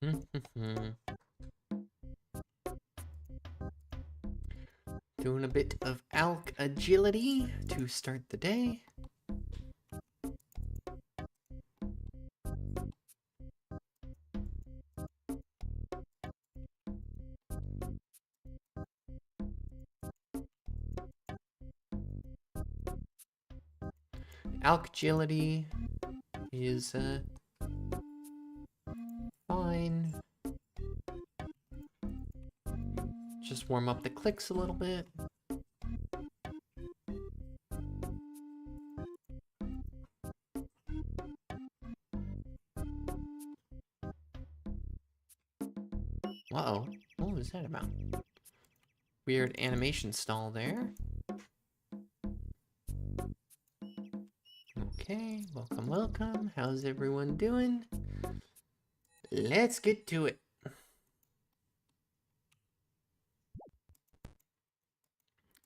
Doing a bit of alk agility to start the day. Alk agility is fine. Just warm up the clicks a little bit. Uh-oh, what was that about? Weird animation stall there. Okay, welcome, welcome. How's everyone doing? Let's get to it.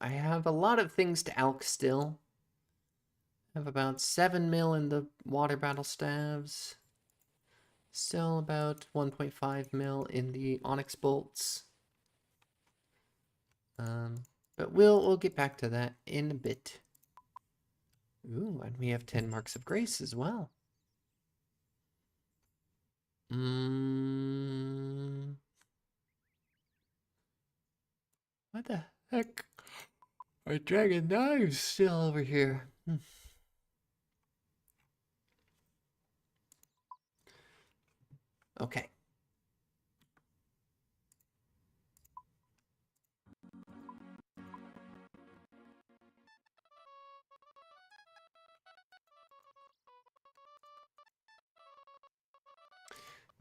I have a lot of things to alk still. I have about 7 mil in the water battle staves. Still about 1.5 mil in the onyx bolts. But we'll get back to that in a bit. Ooh, and we have 10 marks of grace as well. What the heck? Our dragon knives still over here. Okay.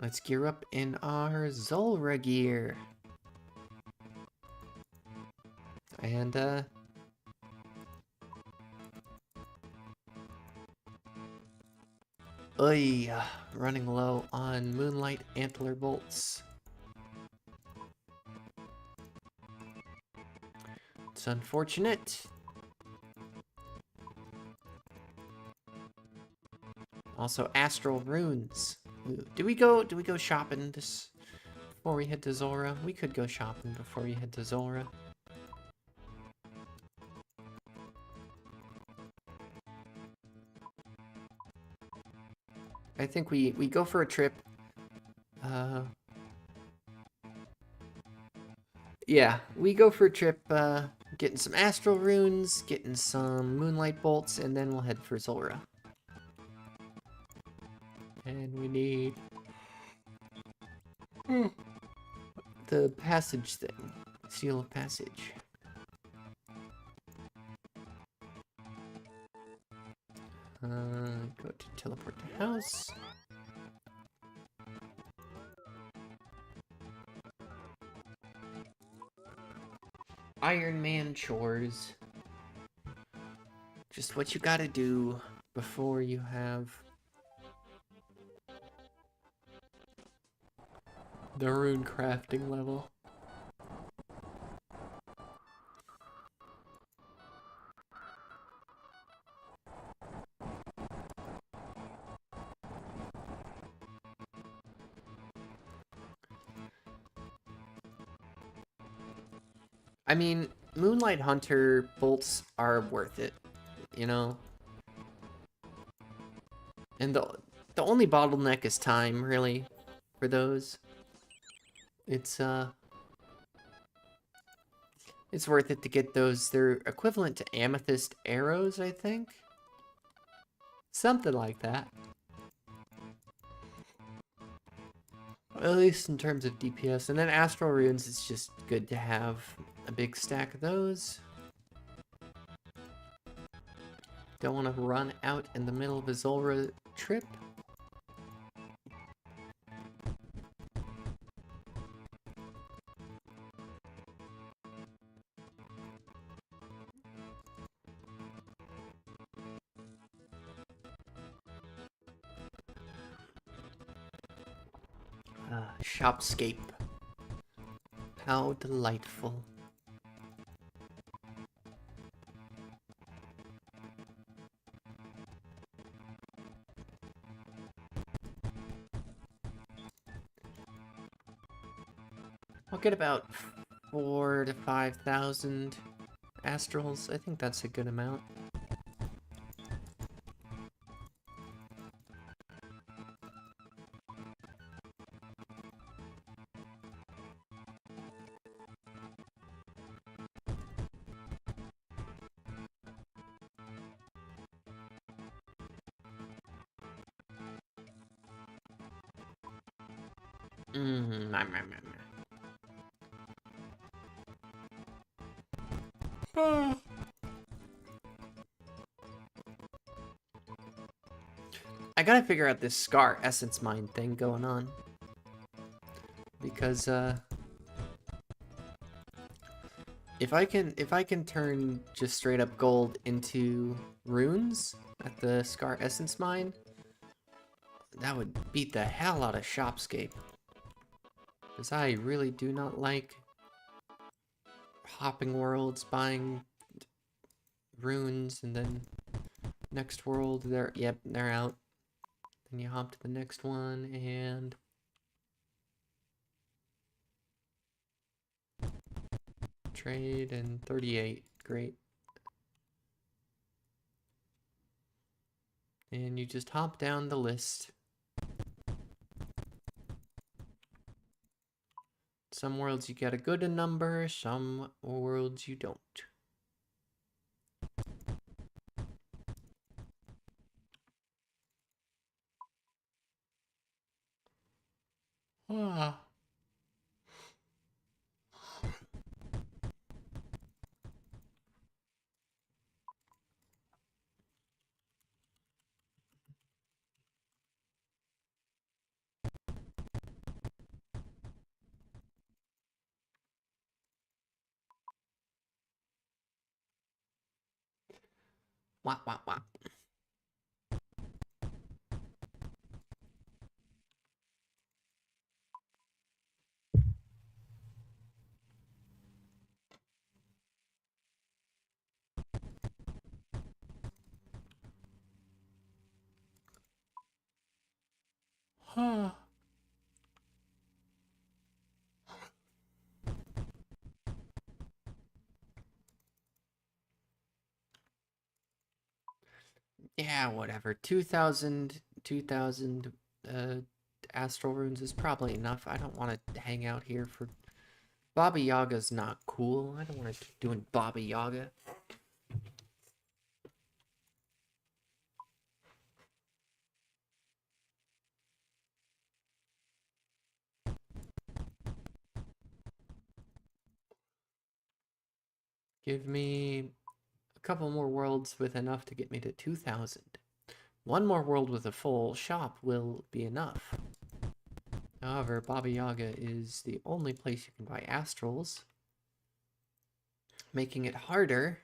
Let's gear up in our Zulrah gear. And, running low on Moonlight Antler bolts. It's unfortunate. Also, Astral Runes. Ooh, do we go shopping this before we head to Zulrah? We could go shopping before we head to Zulrah. I think we go for a trip. Yeah, we go for a trip, getting some Astral Runes, getting some Moonlight Bolts, and then we'll head for Zulrah. And we need the passage thing. Seal of Passage. Go to teleport to house. Iron Man chores. Just what you gotta do before you have the rune crafting level. I mean, Moonlight Hunter bolts are worth it, you know? And the only bottleneck is time, really, for those. It's worth it to get those. They're equivalent to amethyst arrows, I think. Something like that. At least in terms of DPS. And then Astral Runes, it's just good to have a big stack of those. Don't want to run out in the middle of a Zulrah trip. Shopscape. How delightful. I'll get about 4 to 5,000 astrals. I think that's a good amount. I gotta figure out this Scar Essence Mine thing going on. Because, if I can turn just straight up gold into runes at the Scar Essence Mine, that would beat the hell out of Shopscape. Because I really do not like hopping worlds, buying runes, and then next world, they're out. Then you hop to the next one, and trade, and 38. Great. And you just hop down the list. Some worlds you get a good number, some worlds you don't. Ah. Wah, wah, wah. Huh. Yeah, whatever. 2,000 astral runes is probably enough. I don't want to hang out here for... Baba Yaga's not cool. I don't want to keep doing Baba Yaga. Give me a couple more worlds with enough to get me to 2,000. One more world with a full shop will be enough. However, Baba Yaga is the only place you can buy astrals, making it harder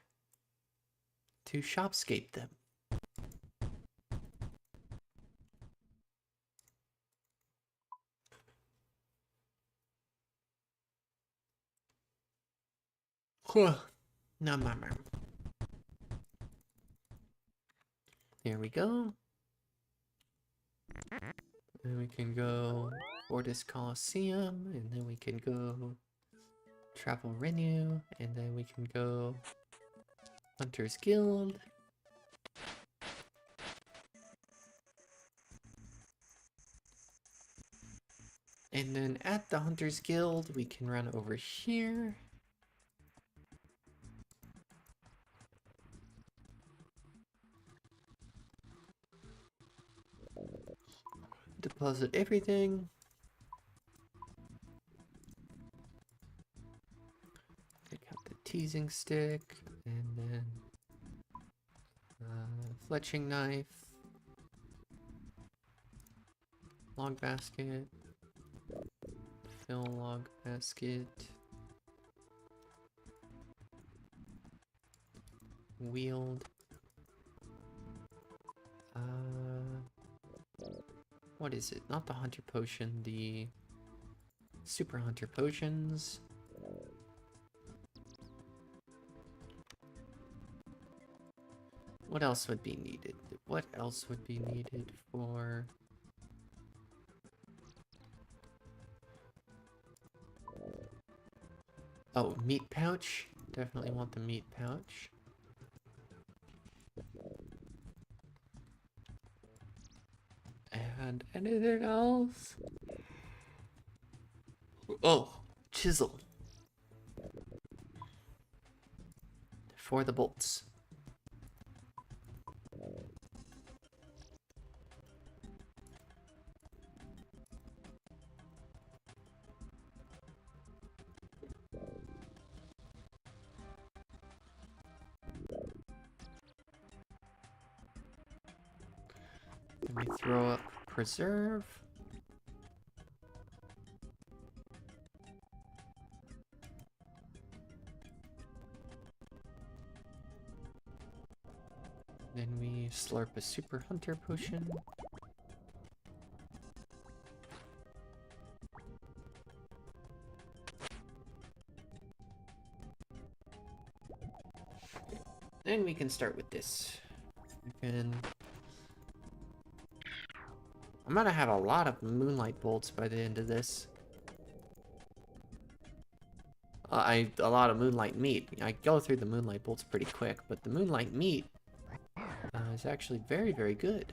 to shopscape them. No, mama. Here we go. Then we can go Fortis Coliseum, and then we can go Travel Renew, and then we can go Hunter's Guild. And then at the Hunter's Guild, we can run over here. Deposit everything. Take out the teasing stick, and then fletching knife, log basket, fill log basket, wield. What is it? Not the hunter potion, the super hunter potions. What else would be needed? What else would be needed for... Oh, meat pouch. Definitely want the meat pouch. And anything else? Oh, chisel. For the bolts. Let me throw up preserve. Then we slurp a super hunter potion. Then we can start with this. I'm gonna have a lot of moonlight bolts by the end of this. A lot of moonlight meat. I go through the moonlight bolts pretty quick, but the moonlight meat is actually very, very good.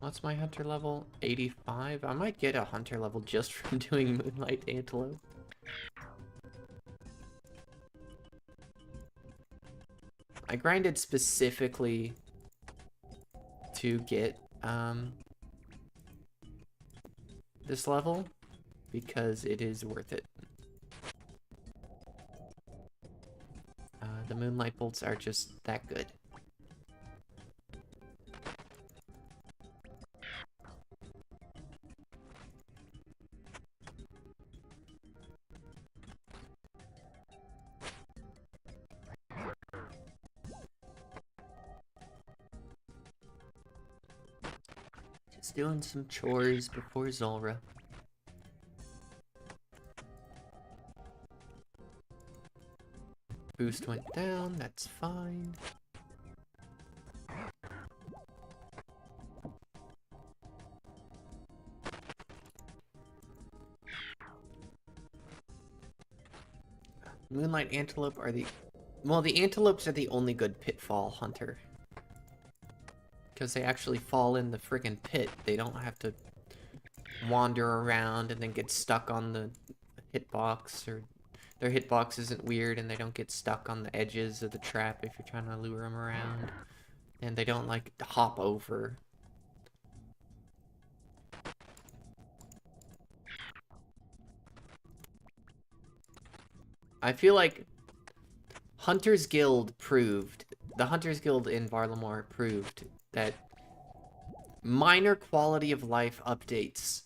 What's my hunter level? 85? I might get a hunter level just from doing moonlight antelope. I grinded specifically to get this level because it is worth it. The moonlight bolts are just that good. Just doing some chores before Zulrah. Boost went down, that's fine. Moonlight antelope are the... Well, the antelopes are the only good pitfall hunter. Because they actually fall in the friggin' pit. They don't have to wander around and then get stuck on the hitbox, or their hitbox isn't weird and they don't get stuck on the edges of the trap if you're trying to lure them around. And they don't, like, hop over. I feel like Hunter's Guild proved, the Hunter's Guild in Varlamore proved that minor quality of life updates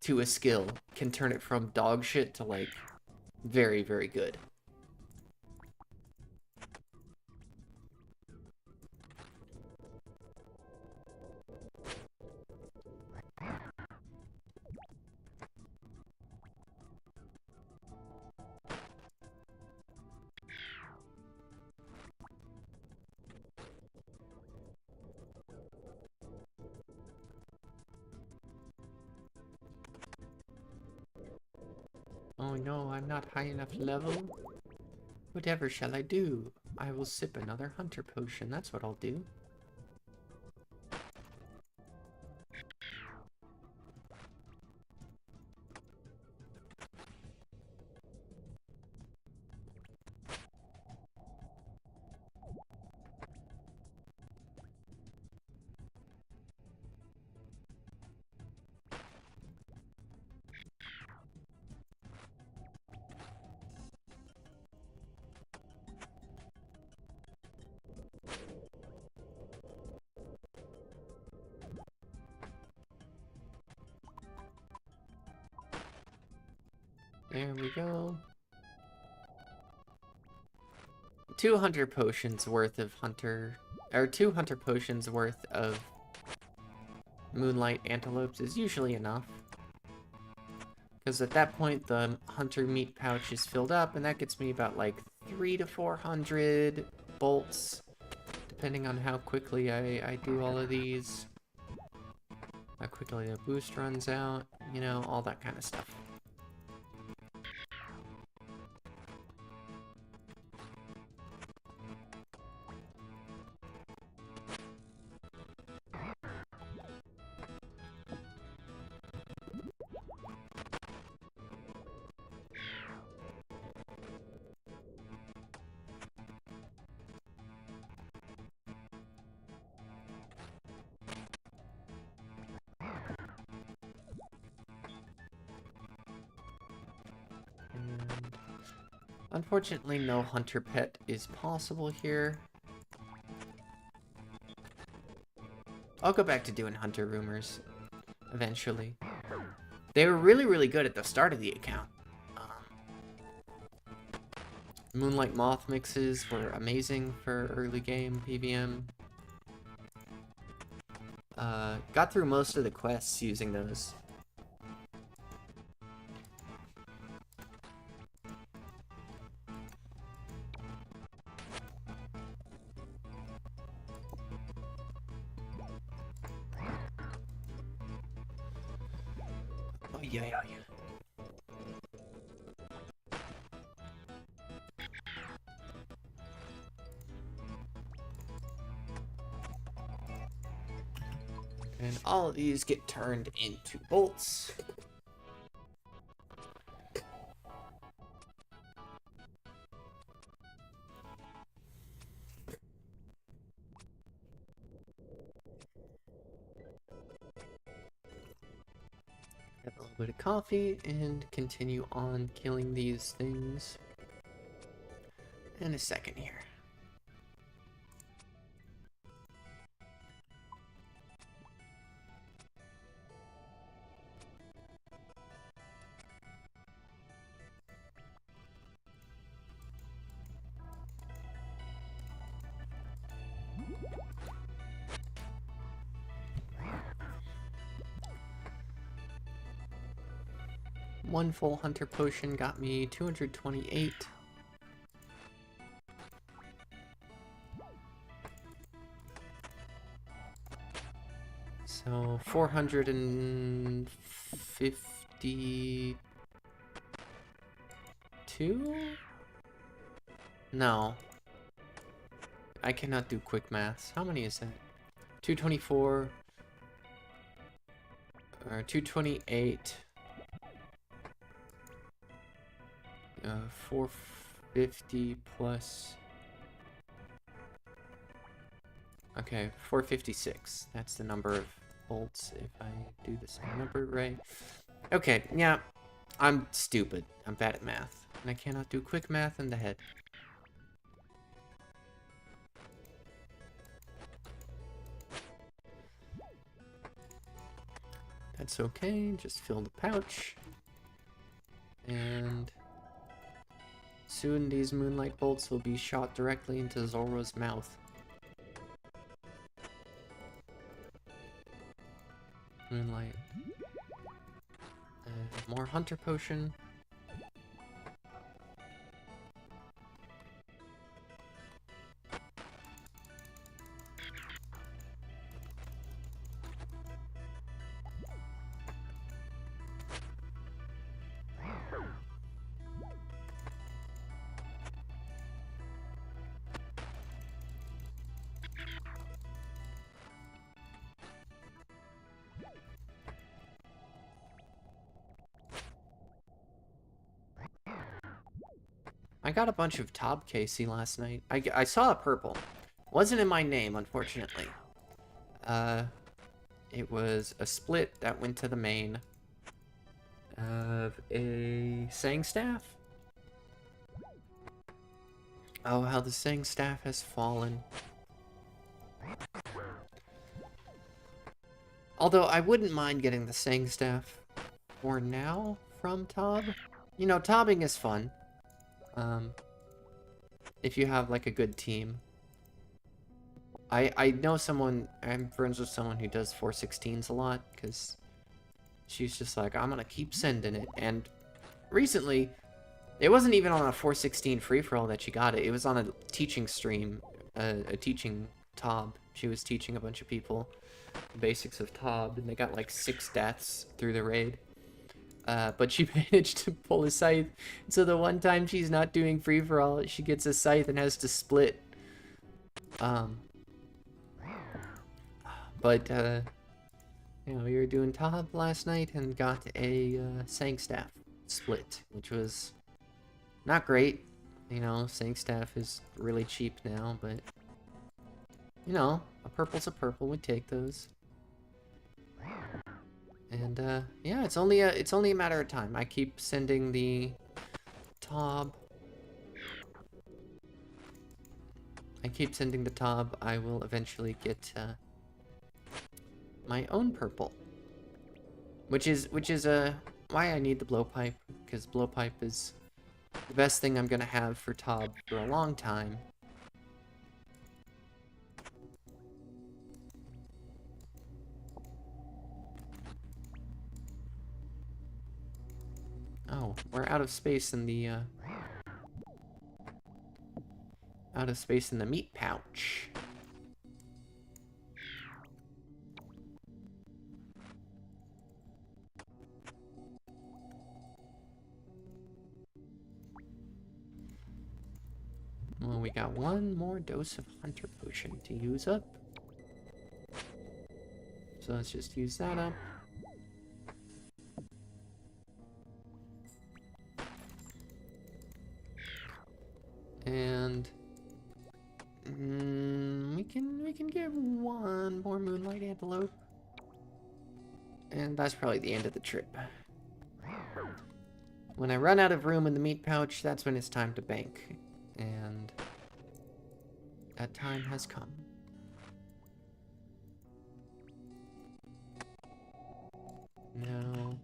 to a skill can turn it from dog shit to, like, very, very good. Oh no, I'm not high enough level. Whatever shall I do? I will sip another hunter potion, that's what I'll do. There we go. 2 hunter potions worth of hunter... Or 2 hunter potions worth of moonlight antelopes is usually enough. Because at that point, the hunter meat pouch is filled up, and that gets me about, like, 300 to 400 bolts, depending on how quickly I do all of these. How quickly the boost runs out, you know, all that kind of stuff. Unfortunately, no hunter pet is possible here. I'll go back to doing hunter rumors eventually. They were really, really good at the start of the account. Moonlight Moth mixes were amazing for early game PVM. Got through most of the quests using those. Oh, yeah. And all of these get turned into bolts. Have a little bit of coffee and continue on killing these things in a second here. One full hunter potion got me 228. So 452? No. I cannot do quick maths. How many is that? 224 or 228. 450 plus. Okay, 456. That's the number of bolts if I do the same number right. Okay, yeah. I'm stupid. I'm bad at math. And I cannot do quick math in the head. That's okay. Just fill the pouch. And soon these moonlight bolts will be shot directly into Zulrah's mouth. Moonlight. More hunter potion. I got a bunch of Top Casey last night. I saw a purple. Wasn't in my name, unfortunately. It was a split that went to the main of a Sang Staff. Oh, how the Sang Staff has fallen. Although I wouldn't mind getting the Sang Staff for now from Tob. You know, tobbing is fun. If you have like a good team. I know someone, I'm friends with someone who does 416s a lot, because she's just like, I'm gonna keep sending it. And recently, it wasn't even on a 416 free-for-all that she got it. It was on a teaching stream, a teaching Tob. She was teaching a bunch of people the basics of Tob, and they got like 6 deaths through the raid. But she managed to pull a scythe. So the one time she's not doing free-for-all, she gets a scythe and has to split. But you know, we were doing Tob last night and got a Sang Staff split, which was not great. You know, Sang Staff is really cheap now, but you know, a purple's a purple. We take those. And yeah, it's only a matter of time. I keep sending the Tob. I will eventually get my own purple, which is why I need the blowpipe, because blowpipe is the best thing I'm gonna have for Tob for a long time. Oh, we're out of space in the meat pouch. Well, we got one more dose of Hunter Potion to use up. So let's just use that up. And we can get one more Moonlight Antelope. And that's probably the end of the trip. When I run out of room in the meat pouch, that's when it's time to bank. And that time has come. Now,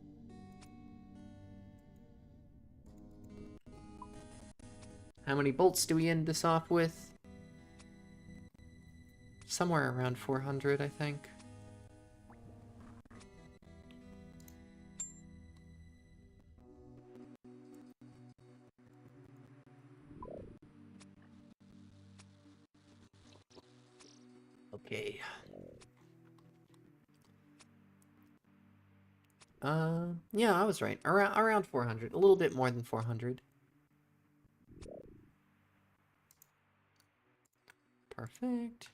how many bolts do we end this off with? Somewhere around 400, I think. Okay. Yeah, I was right. Around 400. A little bit more than 400. Perfect.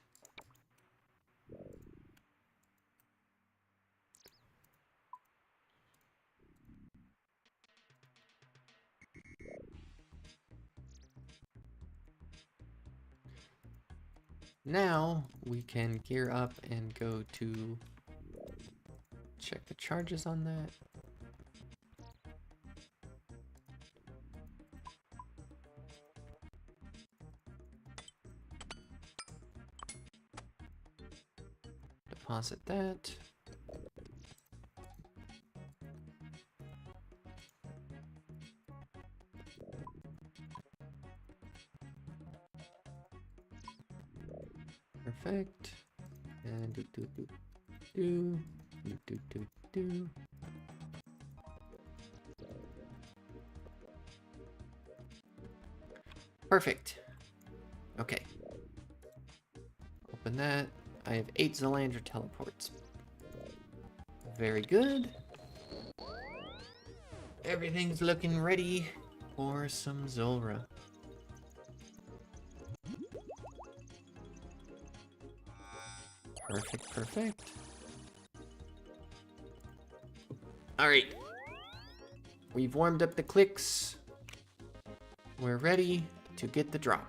Now we can gear up and go to check the charges on that. Deposit that. Perfect. And do. Perfect. Okay. Open that. I have 8 Zalander teleports. Very good. Everything's looking ready for some Zulrah. Perfect, perfect. Alright. We've warmed up the clicks. We're ready to get the drop.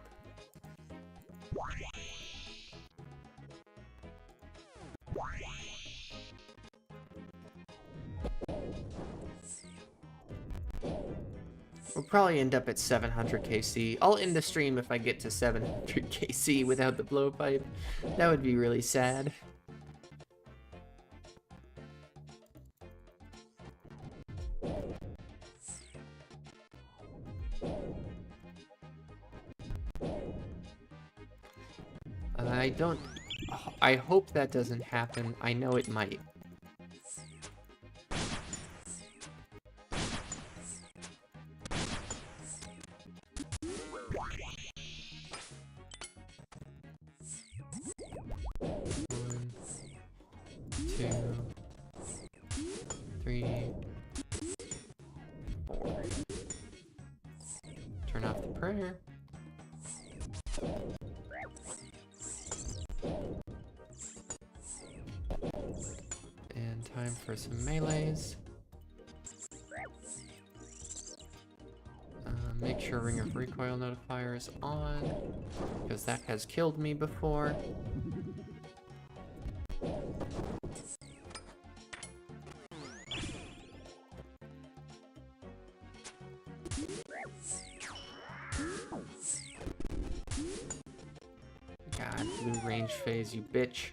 We'll probably end up at 700 KC. I'll end the stream if I get to 700 KC without the blowpipe. That would be really sad. I hope that doesn't happen. I know it might. there. And time for some melees. Make sure Ring of Recoil notifier is on, because that has killed me before. God, blue range phase, you bitch.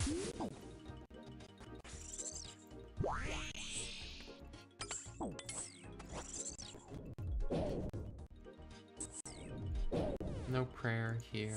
No prayer here.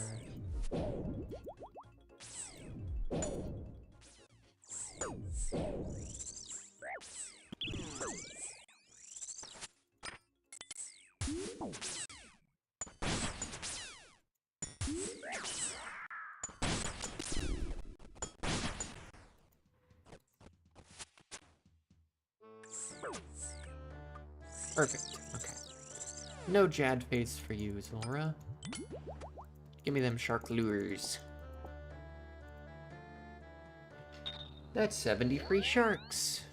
Perfect. Okay. No Jad face for you, Zulrah. Give me them shark lures. That's 70 free sharks.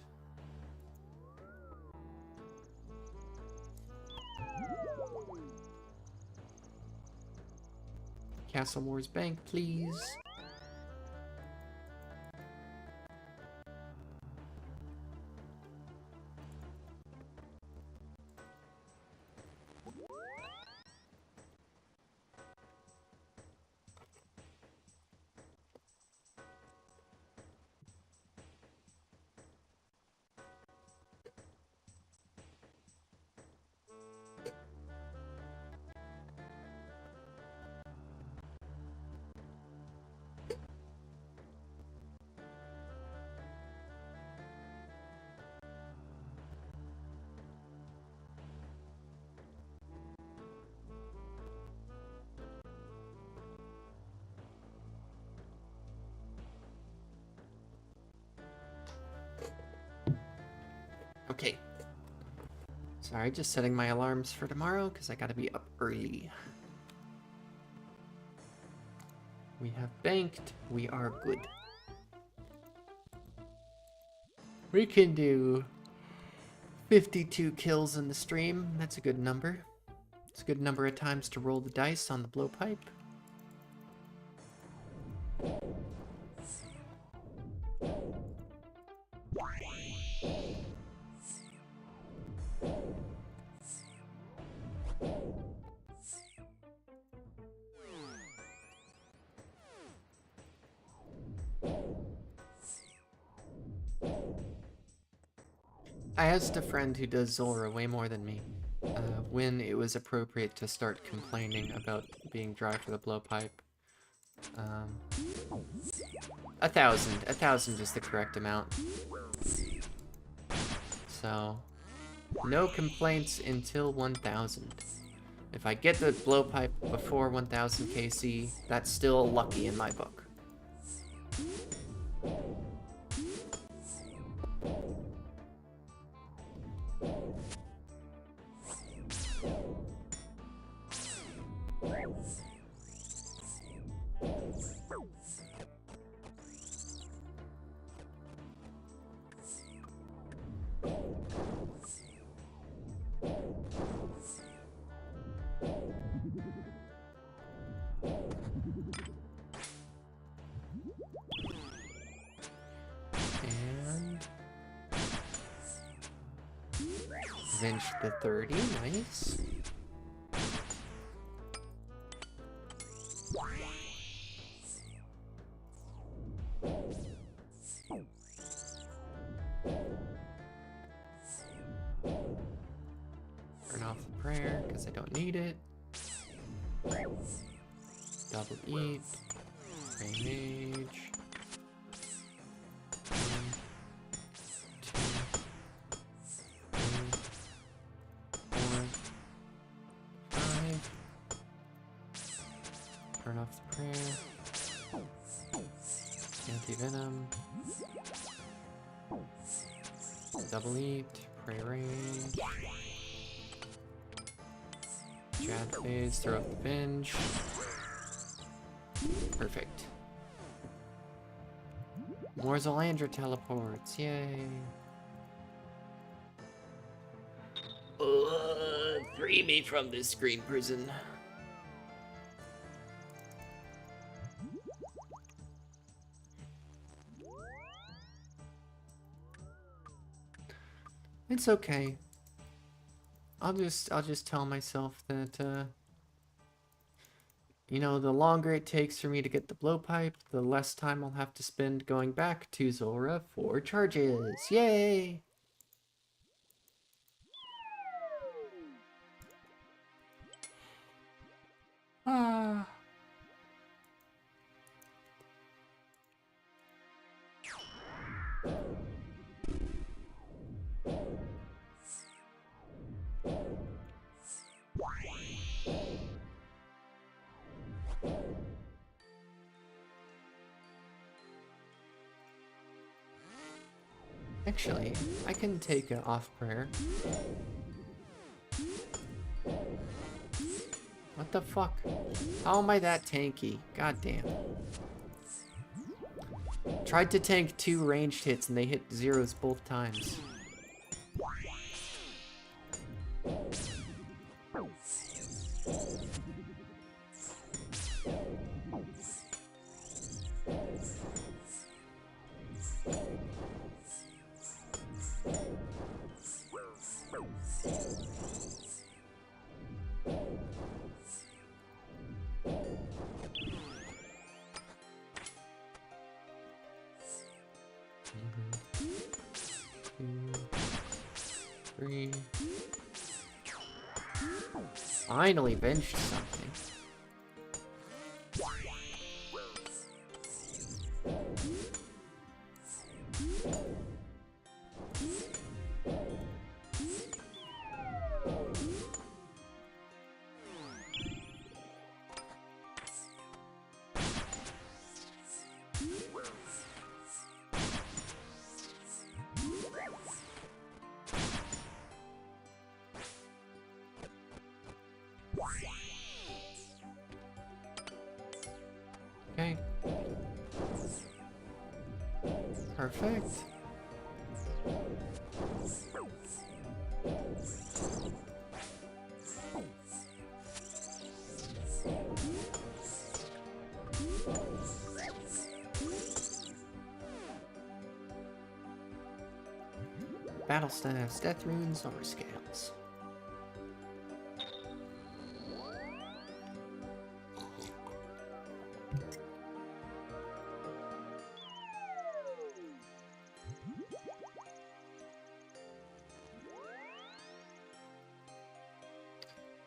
Castle Wars Bank, please. Okay. Sorry, just setting my alarms for tomorrow because I gotta be up early. We have banked. We are good. We can do 52 kills in the stream. That's a good number. It's a good number of times to roll the dice on the blowpipe. I asked a friend who does Zulrah way more than me when it was appropriate to start complaining about being dry for the blowpipe. 1,000. 1,000 is the correct amount. So, no complaints until 1,000. If I get the blowpipe before 1,000 KC, that's still lucky in my book. Vinch the 30, nice. Turn off the prayer, because I don't need it. Double eat. Pray mage. 1, 2, 3, 4, 5. Turn off the prayer. Anti-venom. Double eat. Pray range. Jad phase, throw up the binge. Perfect. More Zolandra teleports, yay. Free me from this green prison. It's okay. I'll just tell myself that you know, the longer it takes for me to get the blowpipe, the less time I'll have to spend going back to Zulrah for charges. Yay! Ah. Actually, I can take an off prayer. What the fuck? How am I that tanky? God damn. Tried to tank 2 ranged hits and they hit zeros both times. Finally benched something. Okay. Perfect. Battle staffs, death runes, or scales.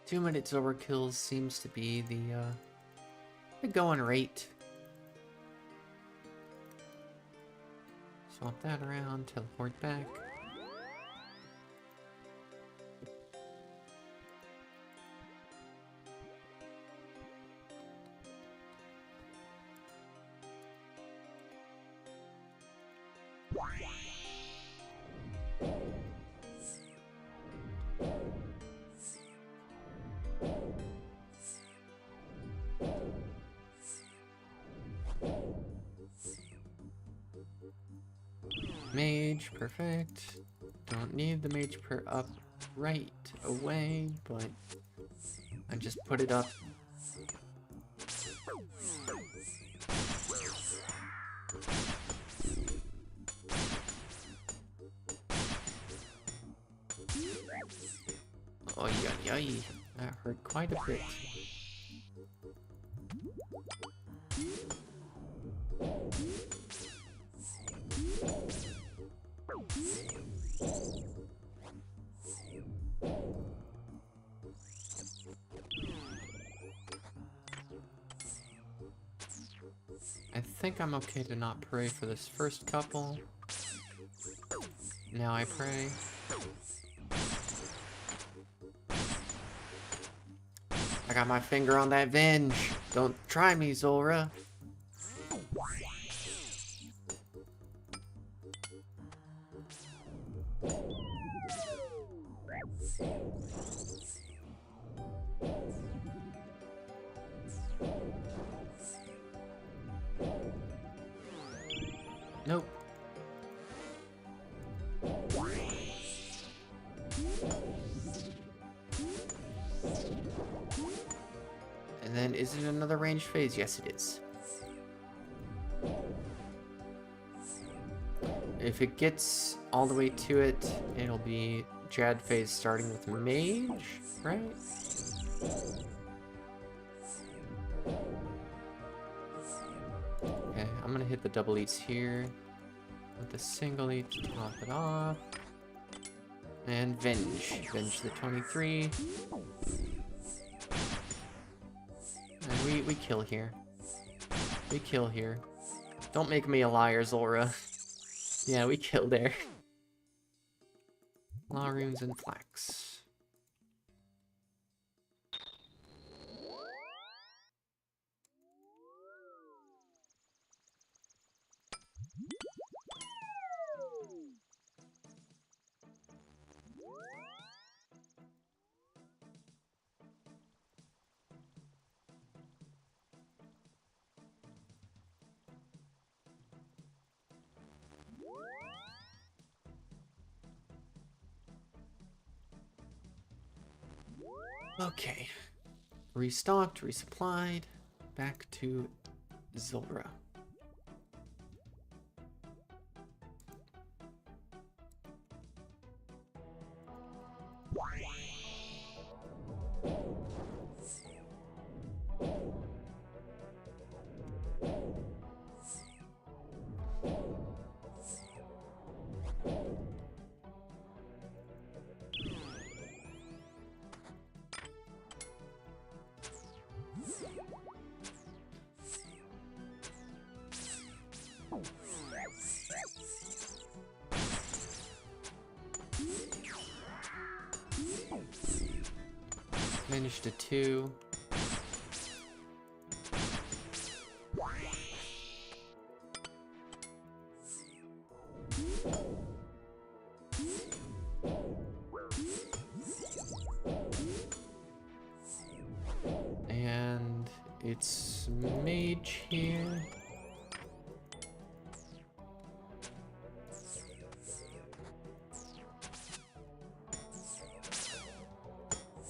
Two-minute overkills seems to be the going rate. Swap that around, teleport back. Mage, perfect. Don't need the mage per up right away, but I just put it up. Oh yeah, that hurt quite a bit. I think I'm okay to not pray for this first couple. Now I pray. I got my finger on that venge. Don't try me, Zulrah. Nope. And then, is it another ranged phase? Yes, it is. If it gets all the way to it, it'll be Jad phase starting with Mage, right? Okay, I'm gonna hit the double eats here with the single eat to top it off. And Venge. Venge the 23. And we kill here. We kill here. Don't make me a liar, Zulrah. Yeah, we kill there. Law runes and flax. Okay. Restocked, resupplied. Back to Zulrah. Managed to 2. And it's Mage here.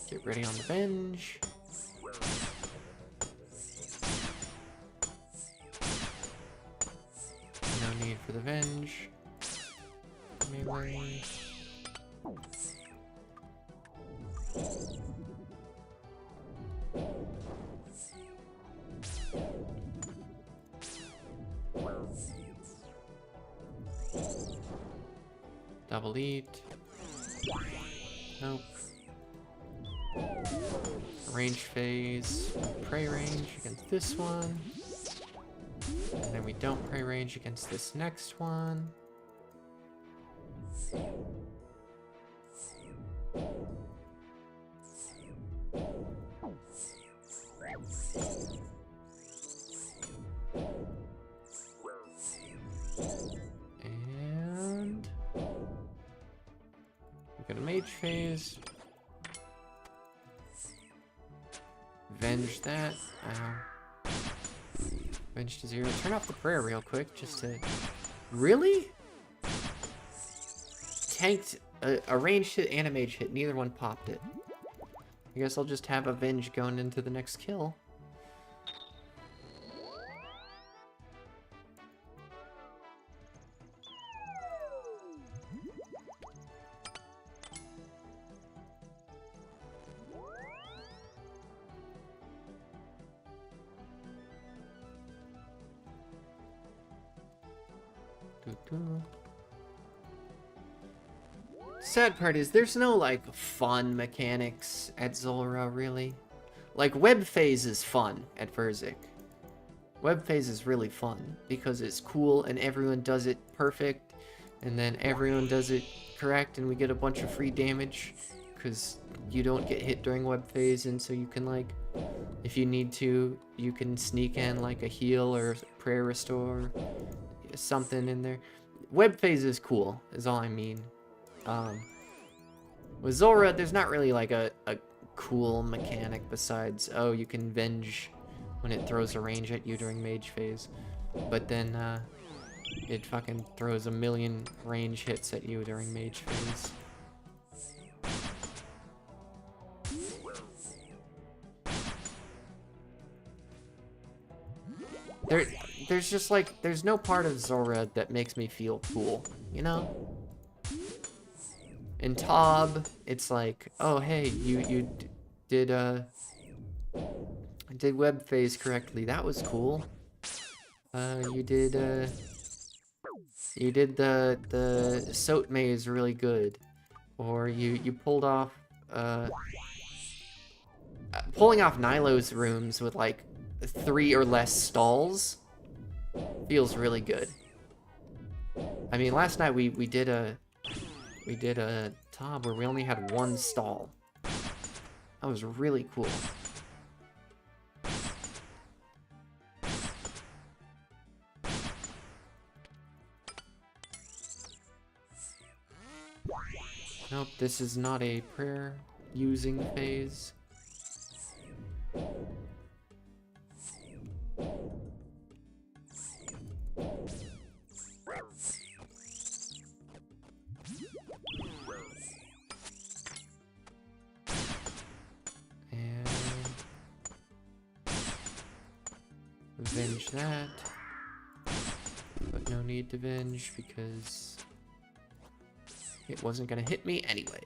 Get ready on the Venge. No need for the Venge. Melee. Double eat. Nope. Range phase. Prey range against this one. And then we don't prey range against this next one. And we got a mage phase. Venge that. Venge to 0. Turn off the prayer real quick, just to... Really? Tanked a ranged hit and a mage hit. Neither one popped it. I guess I'll just have a Venge going into the next kill. Sad part is there's no like fun mechanics at Zulrah really. Like web phase is fun at Verzik. Web phase is really fun because it's cool and everyone does it perfect, and then everyone does it correct, and we get a bunch of free damage because you don't get hit during web phase, and so you can like, if you need to, you can sneak in like a heal or prayer restore, something in there. Web phase is cool, is all I mean. With Zulrah, there's not really like a cool mechanic besides, oh, you can Venge when it throws a range at you during mage phase. But then, it fucking throws a million range hits at you during mage phase. There's just like, there's no part of Zulrah that makes me feel cool, you know? In Tob, it's like, oh hey, you did web phase correctly. That was cool. You did the Soat maze really good, or you pulled off pulling off Nilo's rooms with like 3 or less stalls feels really good. I mean, last night we did a Tob where we only had 1 stall. That was really cool. Nope, this is not a prayer using phase. And venge that. But no need to venge because it wasn't gonna hit me anyway.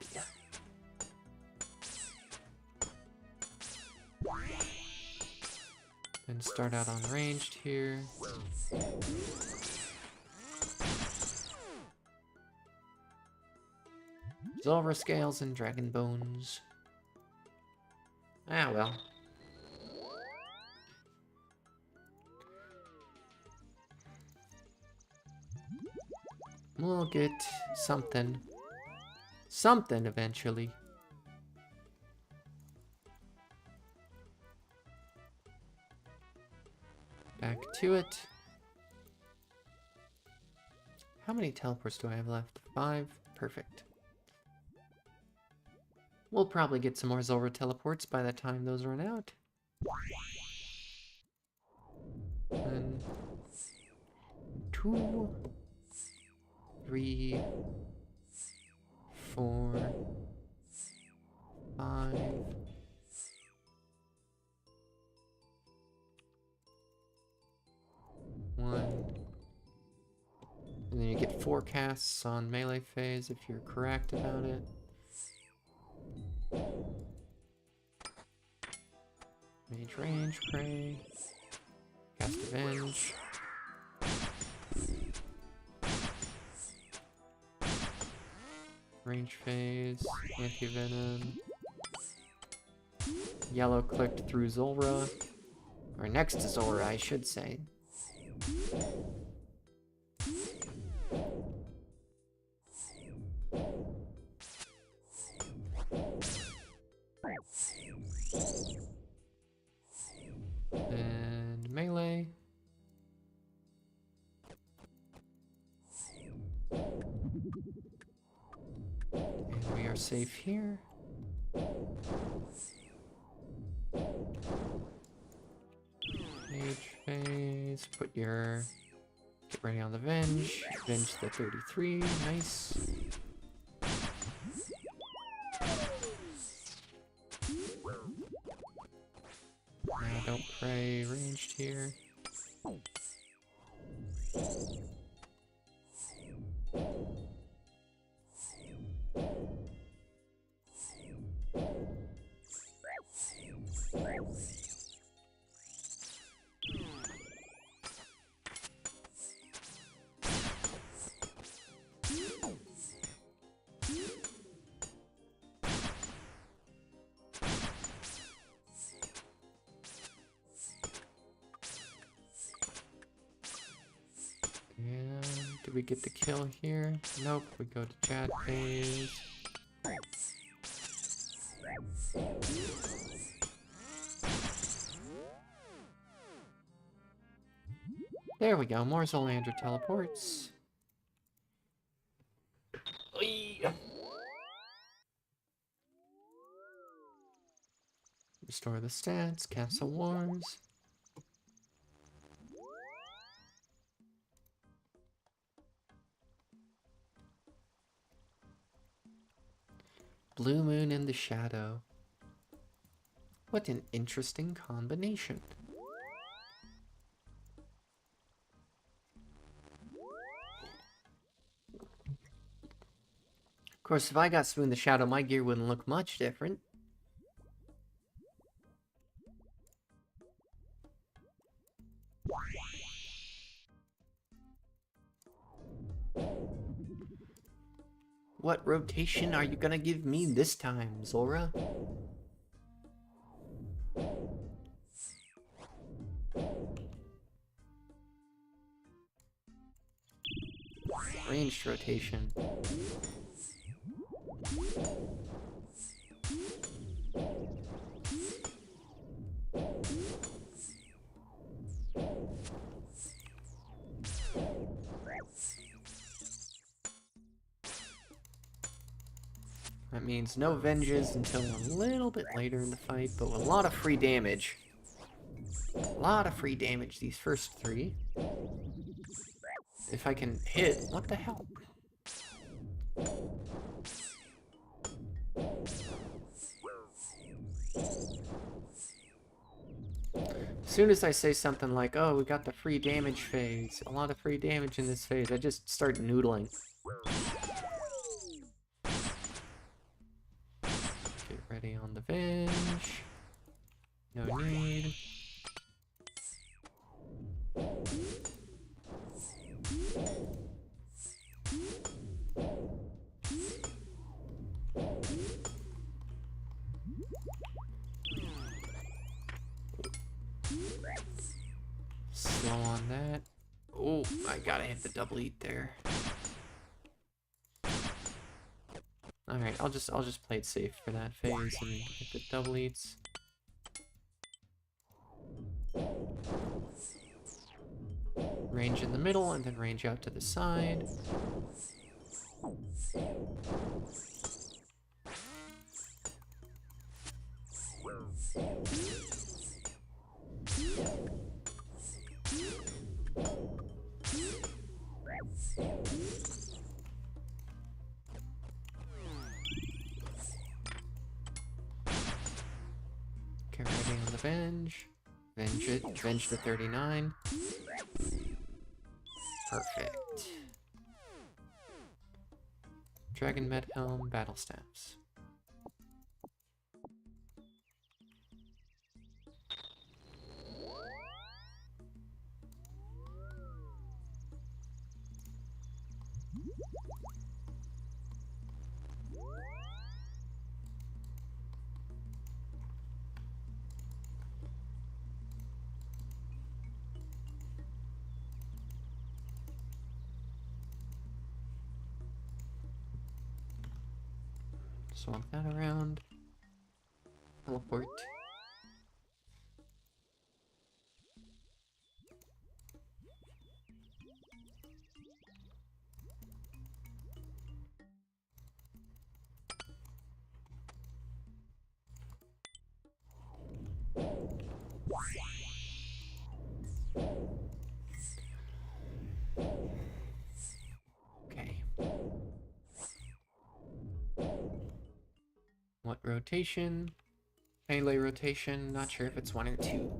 Then start out on ranged here. Zulrah scales and dragon bones. Ah well. We'll get something. Something eventually. Back to it. How many teleports do I have left? 5? Perfect. We'll probably get some more Zulrah teleports by the time those run out. And 2, 3, 4, 5. And then you get 4 casts on melee phase if you're correct about it. Mage range, pray. Cast avenge. Range phase, anti-venom. Yellow clicked through Zulrah. Or next to Zulrah, I should say. And melee. And we are safe here. Mage phase, get ready on the venge. Venge the 33, nice. Now don't pray ranged here. Did we get the kill here? Nope, we go to chat phase. There we go, more Zolander teleports. Restore the stats, Castle Wars. Blue moon in the shadow. What an interesting combination. Of course, if I got Spoon the Shadow, my gear wouldn't look much different. What rotation are you gonna give me this time, Zulrah? Ranged rotation. That means no venges until a little bit later in the fight, but with a lot of free damage. A lot of free damage these first three. If I can hit... What the hell? As soon as I say something like, oh, we got the free damage phase, a lot of free damage in this phase, I just start noodling. Get ready on the venge. No need. Slow on that. Oh, I gotta hit the double eat there. Alright, I'll just play it safe for that phase and hit the double eats. Range in the middle and then range out to the side. Get ready on the venge. Venge it. Venge the 39. Perfect. Dragon Med Helm, Battle Staves. Swap that around. Teleport. Okay. What rotation? Melee rotation, not sure if it's 1 or 2.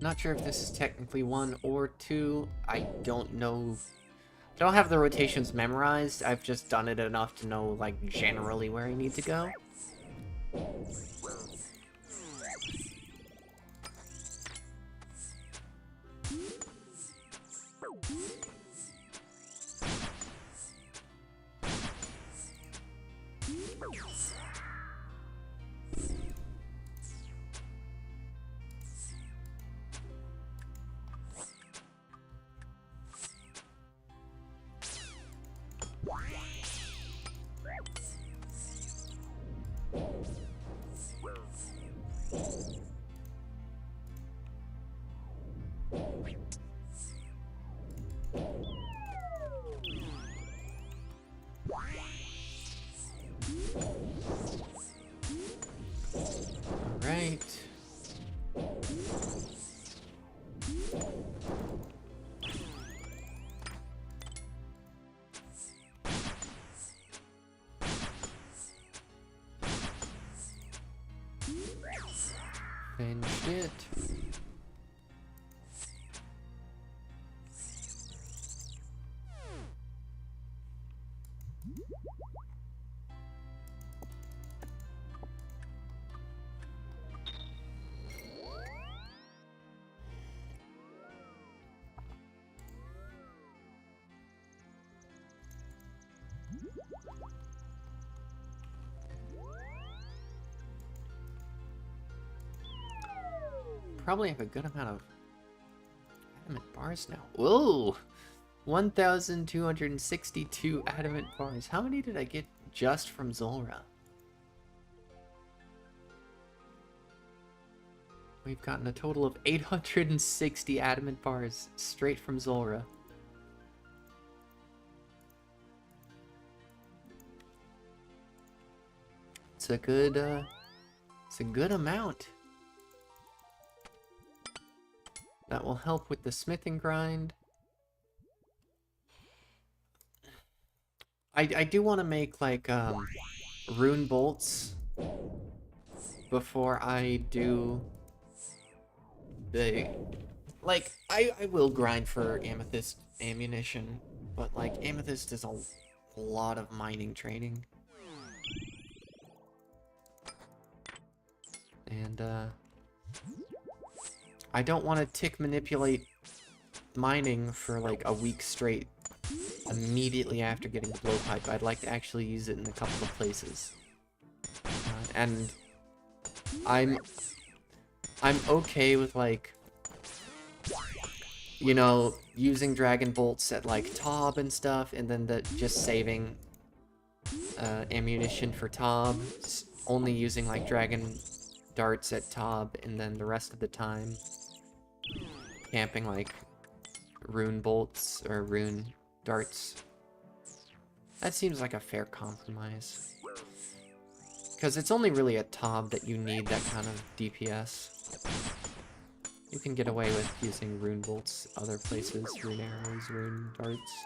Not sure if this is technically 1 or 2. I don't know. I don't have the rotations memorized. I've just done it enough to know, like, generally where I need to go. Finished it. Probably have a good amount of adamant bars now. Whoa! 1,262 adamant bars. How many did I get just from Zulrah? We've gotten a total of 860 adamant bars straight from Zulrah. It's a good amount. That will help with the smithing grind. I do want to make like rune bolts before I do the I will grind for amethyst ammunition, but like amethyst is a lot of mining training. And I don't want to tick manipulate mining for like a week straight immediately after getting the blowpipe. I'd like to actually use it in a couple of places. And I'm okay with like, you know, using dragon bolts at like Tob and stuff, and then just saving ammunition for Tob, only using like dragon darts at Tob, and then the rest of the time camping like rune bolts or rune darts. That seems like a fair compromise. Because it's only really at Tob that you need that kind of DPS. You can get away with using rune bolts other places, rune arrows, rune darts.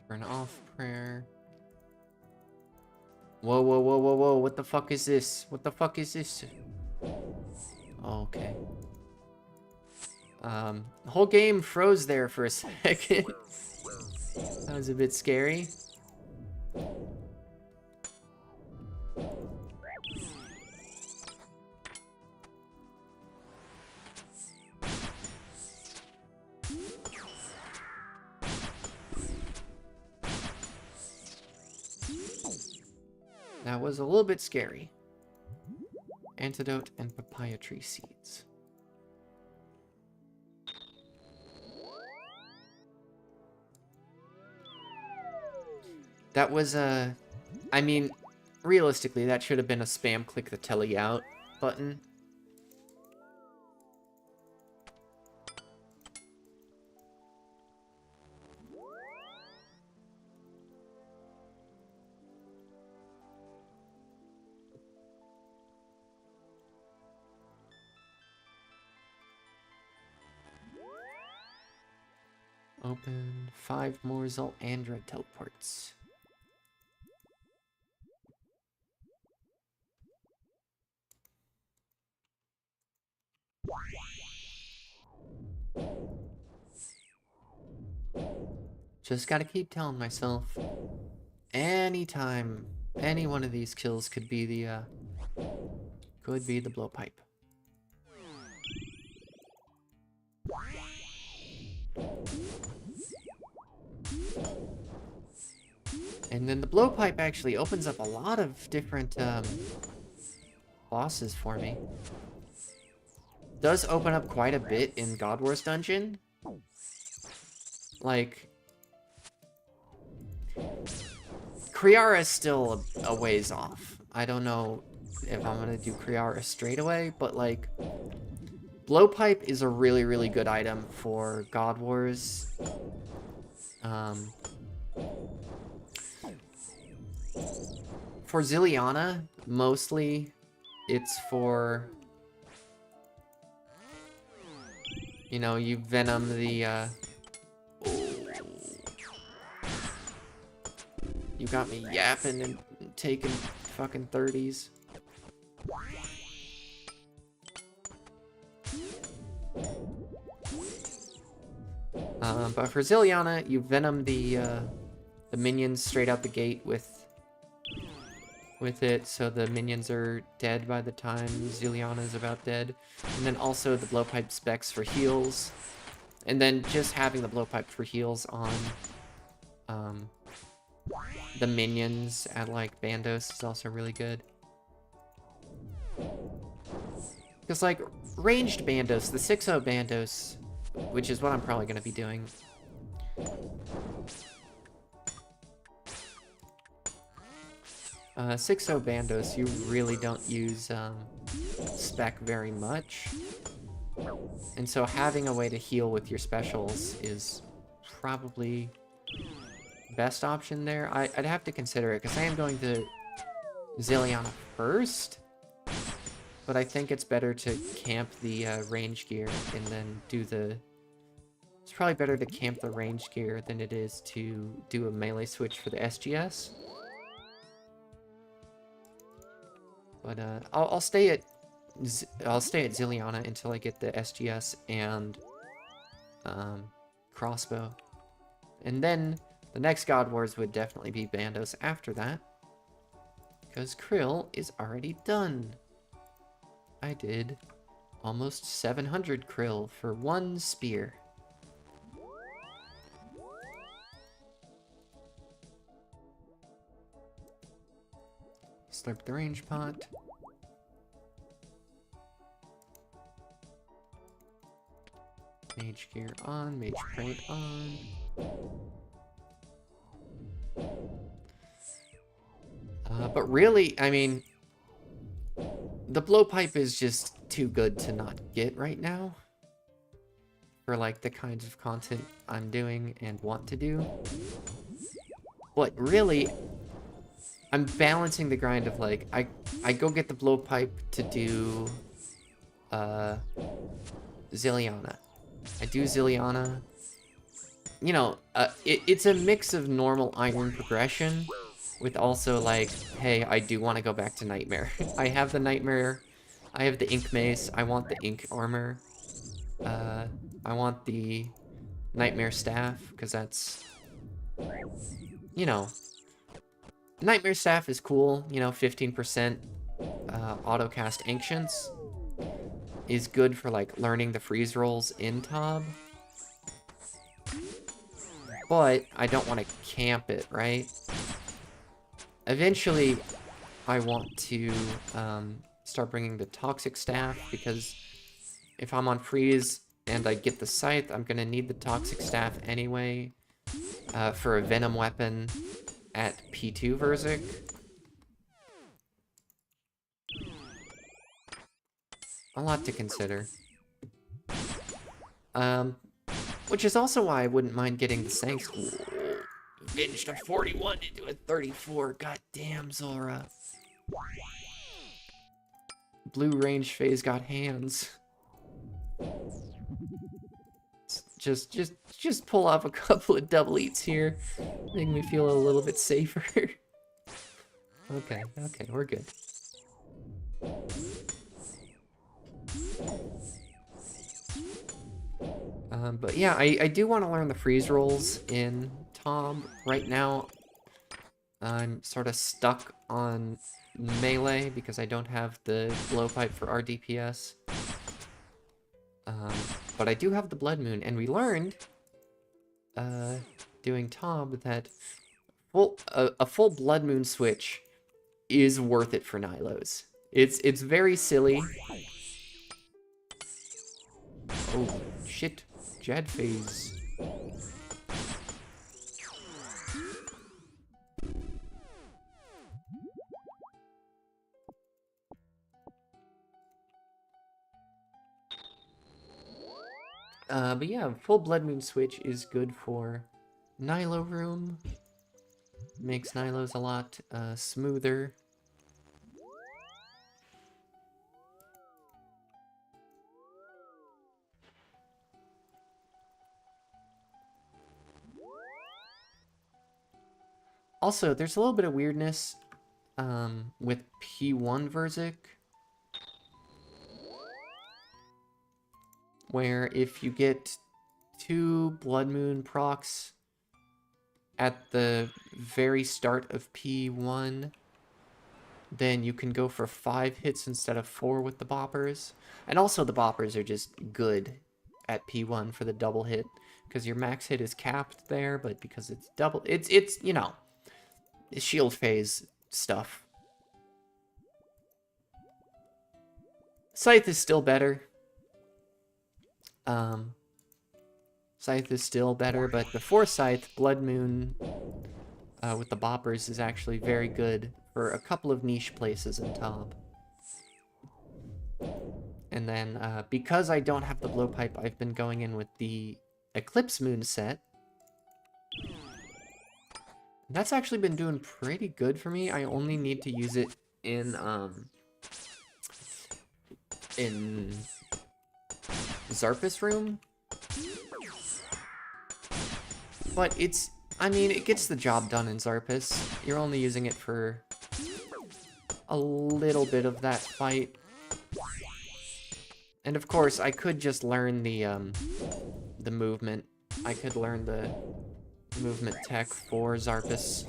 Turn off prayer. Whoa, whoa, whoa, whoa, whoa, what the fuck is this? What the fuck is this? Oh, okay. The whole game froze there for a second. That was a bit scary. That was a little bit scary. Antidote and papaya tree seeds. That was a... I mean, realistically, that should have been a spam click the telly out button. Open 5 more Zulrah teleports. Just gotta keep telling myself, anytime, any one of these kills could be the blowpipe. And then the blowpipe actually opens up a lot of different bosses for me. Does open up quite a bit in God Wars Dungeon. Like, Kriara is still a ways off. I don't know if I'm gonna do Kriara straight away, but like, blowpipe is a really, really good item for God Wars. For Zilliana, mostly it's for, you know, you venom the, you got me yapping and taking fucking 30s. But for Zilliana, you venom the minions straight out the gate with it, so the minions are dead by the time Zilliana is about dead. And then also the blowpipe specs for heals. And then just having the blowpipe for heals on the minions at like Bandos is also really good. Because like ranged Bandos, the 6-0 Bandos, which is what I'm probably going to be doing. 6-0 Bandos, you really don't use spec very much. And so having a way to heal with your specials is probably best option there. I'd have to consider it, because I am going to Zilliana first. But I think it's better to camp the range gear and then do the... It's probably better to camp the range gear than it is to do a melee switch for the SGS. But I'll stay at Zilliana until I get the SGS and crossbow. And then the next God Wars would definitely be Bandos after that, because Krill is already done. I did almost 700 Krill for one spear. Slurp the range pot. Mage gear on, mage crate on. But really, I mean, the blowpipe is just too good to not get right now for like the kinds of content I'm doing and want to do. But really, I'm balancing the grind of like, I go get the blowpipe to do Zilliana. I do Zilliana. You know, it's a mix of normal iron progression with also like, hey, I do want to go back to Nightmare. I have the Nightmare, I have the Ink Mace, I want the Ink Armor. I want the Nightmare Staff, because that's, you know, Nightmare Staff is cool, you know, 15% auto-cast Ancients is good for, like, learning the freeze rolls in Tob. But I don't want to camp it, right? Eventually, I want to start bringing the Toxic Staff, because if I'm on freeze and I get the Scythe, I'm going to need the Toxic Staff anyway for a Venom weapon at P2 Verzik. A lot to consider. Which is also why I wouldn't mind getting the Sanks. Binged a 41 into a 34. God damn, Zulrah. Blue range phase got hands. Just pull off a couple of double eats here. Make me feel a little bit safer. Okay, we're good. But yeah, I do want to learn the freeze rolls in Tom. Right now, I'm sort of stuck on melee because I don't have the blowpipe for our DPS. But I do have the Blood Moon, and we learned, doing Tom, that a full Blood Moon switch is worth it for Nilos. It's very silly. Oh, shit. Jad phase. But yeah, full Blood Moon Switch is good for Nilo Room. Makes Nilo's a lot smoother. Also, there's a little bit of weirdness with P1 Verzik, where if you get 2 Blood Moon procs at the very start of P1, then you can go for 5 hits instead of 4 with the boppers. And also the boppers are just good at P1 for the double hit, because your max hit is capped there, but because it's double, it's you know, it's shield phase stuff. Scythe is still better. Scythe is still better, but before Scythe, Blood Moon with the boppers is actually very good for a couple of niche places in top. And then, because I don't have the blowpipe, I've been going in with the Eclipse Moon set. That's actually been doing pretty good for me. I only need to use it in Zarpus room. But it's, I mean, it gets the job done in Zarpus. You're only using it for a little bit of that fight. And of course, I could just learn the movement. I could learn the movement tech for Zarpus.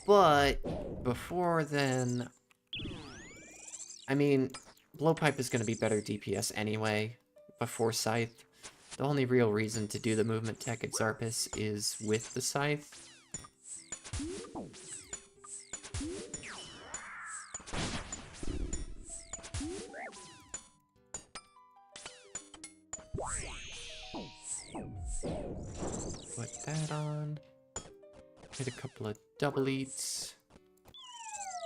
But before then, I mean, blowpipe is going to be better DPS anyway before Scythe. The only real reason to do the movement tech at Zarpus is with the Scythe. Put that on. Hit a couple of double eats.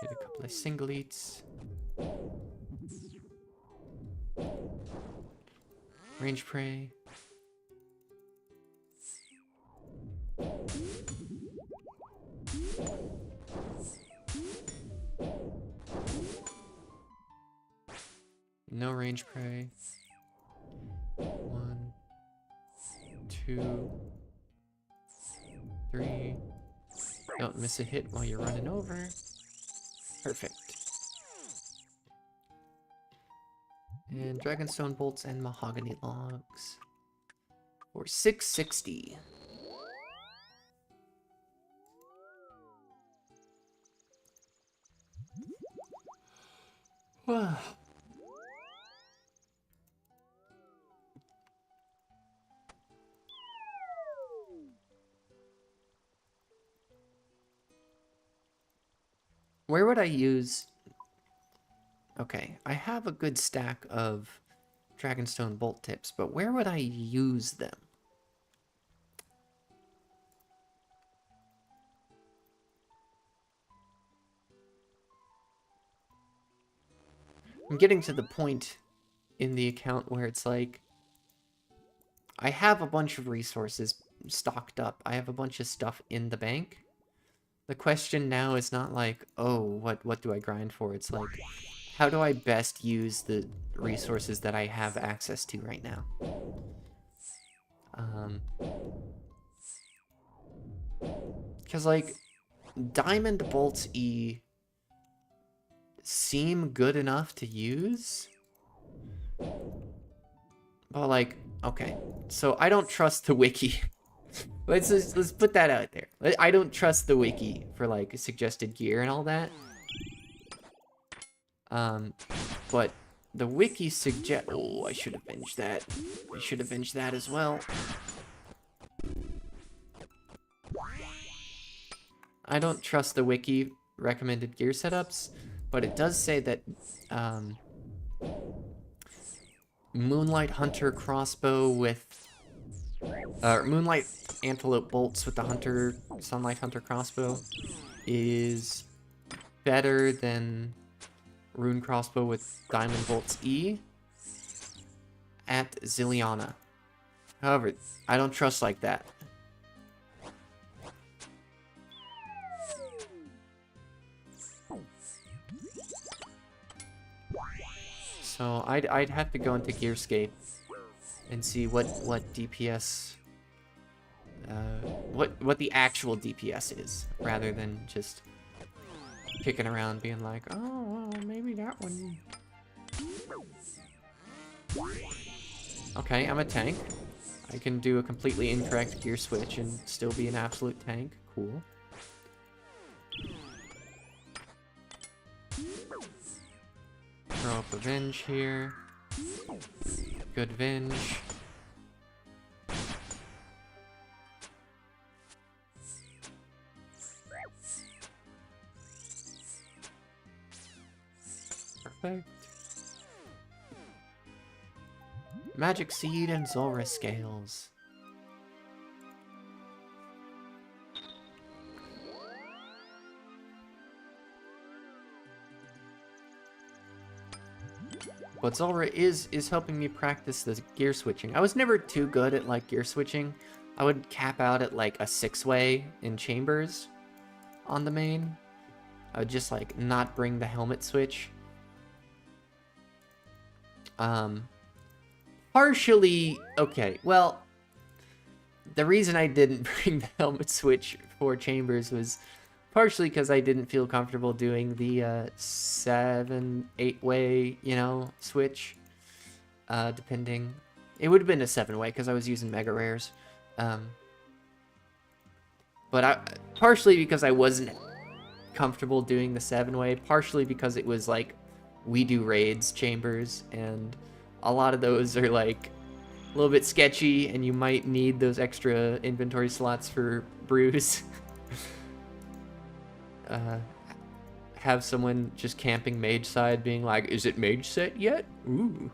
Hit a couple of single eats. Range prey. No range prey. 1, 2, 3. Don't miss a hit while you're running over. Perfect. And Dragonstone bolts and mahogany logs for 660. Wow. Where would I use... Okay, I have a good stack of Dragonstone bolt tips, but where would I use them? I'm getting to the point in the account where it's like, I have a bunch of resources stocked up. I have a bunch of stuff in the bank. The question now is not like, oh, what do I grind for? It's like, how do I best use the resources that I have access to right now? Because, like, Diamond Bolts E seem good enough to use. But, like, okay. So, I don't trust the wiki. Let's put that out there. I don't trust the wiki for, like, suggested gear and all that. But the wiki suggest... Oh, I should avenge that. I should avenge that as well. I don't trust the wiki recommended gear setups, but it does say that, Moonlight Hunter crossbow with... Moonlight Antelope bolts with the Hunter... Sunlight Hunter crossbow is better than Rune crossbow with Diamond Bolts E at Zilliana. However, I don't trust like that. So I'd have to go into Gearscape and see what DPS, what the actual DPS is, rather than just kicking around being like, oh, well, maybe that one. Okay, I'm a tank. I can do a completely incorrect gear switch and still be an absolute tank. Cool. Throw up a Venge here. Good Venge. Perfect. Magic Seed and Zulrah Scales. But Zulrah is helping me practice the gear switching. I was never too good at like gear switching. I would cap out at like a 6-way in chambers on the main. I would just like not bring the helmet switch. Partially, okay, well, the reason I didn't bring the helmet switch for chambers was partially because I didn't feel comfortable doing the 7-8-way, you know, switch. Depending. It would have been a 7-way because I was using mega rares. But partially because I wasn't comfortable doing the 7-way, partially because it was like we do raids chambers, and a lot of those are like a little bit sketchy, and you might need those extra inventory slots for brews. Have someone just camping mage side being like, is it mage set yet? Ooh.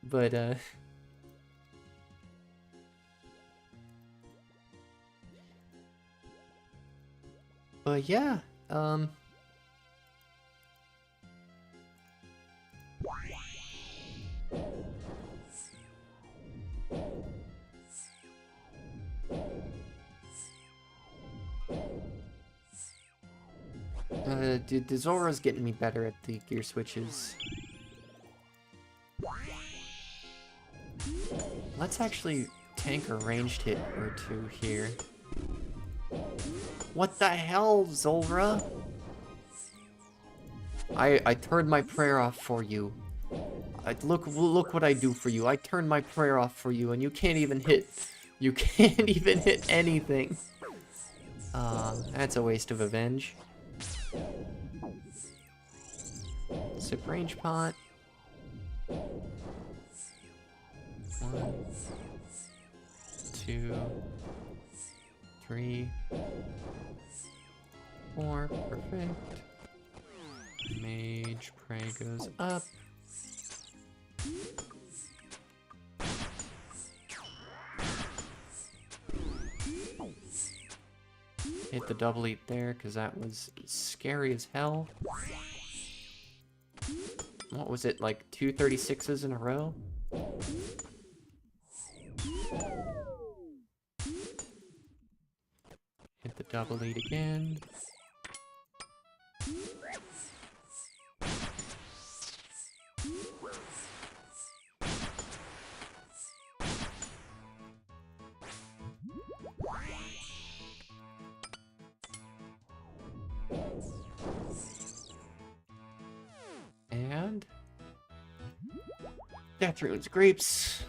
But yeah, dude, the Zulrah's getting me better at the gear switches. Let's actually tank a ranged hit or two here. What the hell, Zulrah? I turned my prayer off for you. Look what I do for you. I turned my prayer off for you, and you can't even hit. You can't even hit anything. That's a waste of Avenge. Sip range pot. 1, 2, 3, 4. Perfect. Mage Prey goes up. Hit the double eat there, because that was scary as hell. What was it, like 2 36s in a row? Hit the double eat again. And Death Runes, Grapes,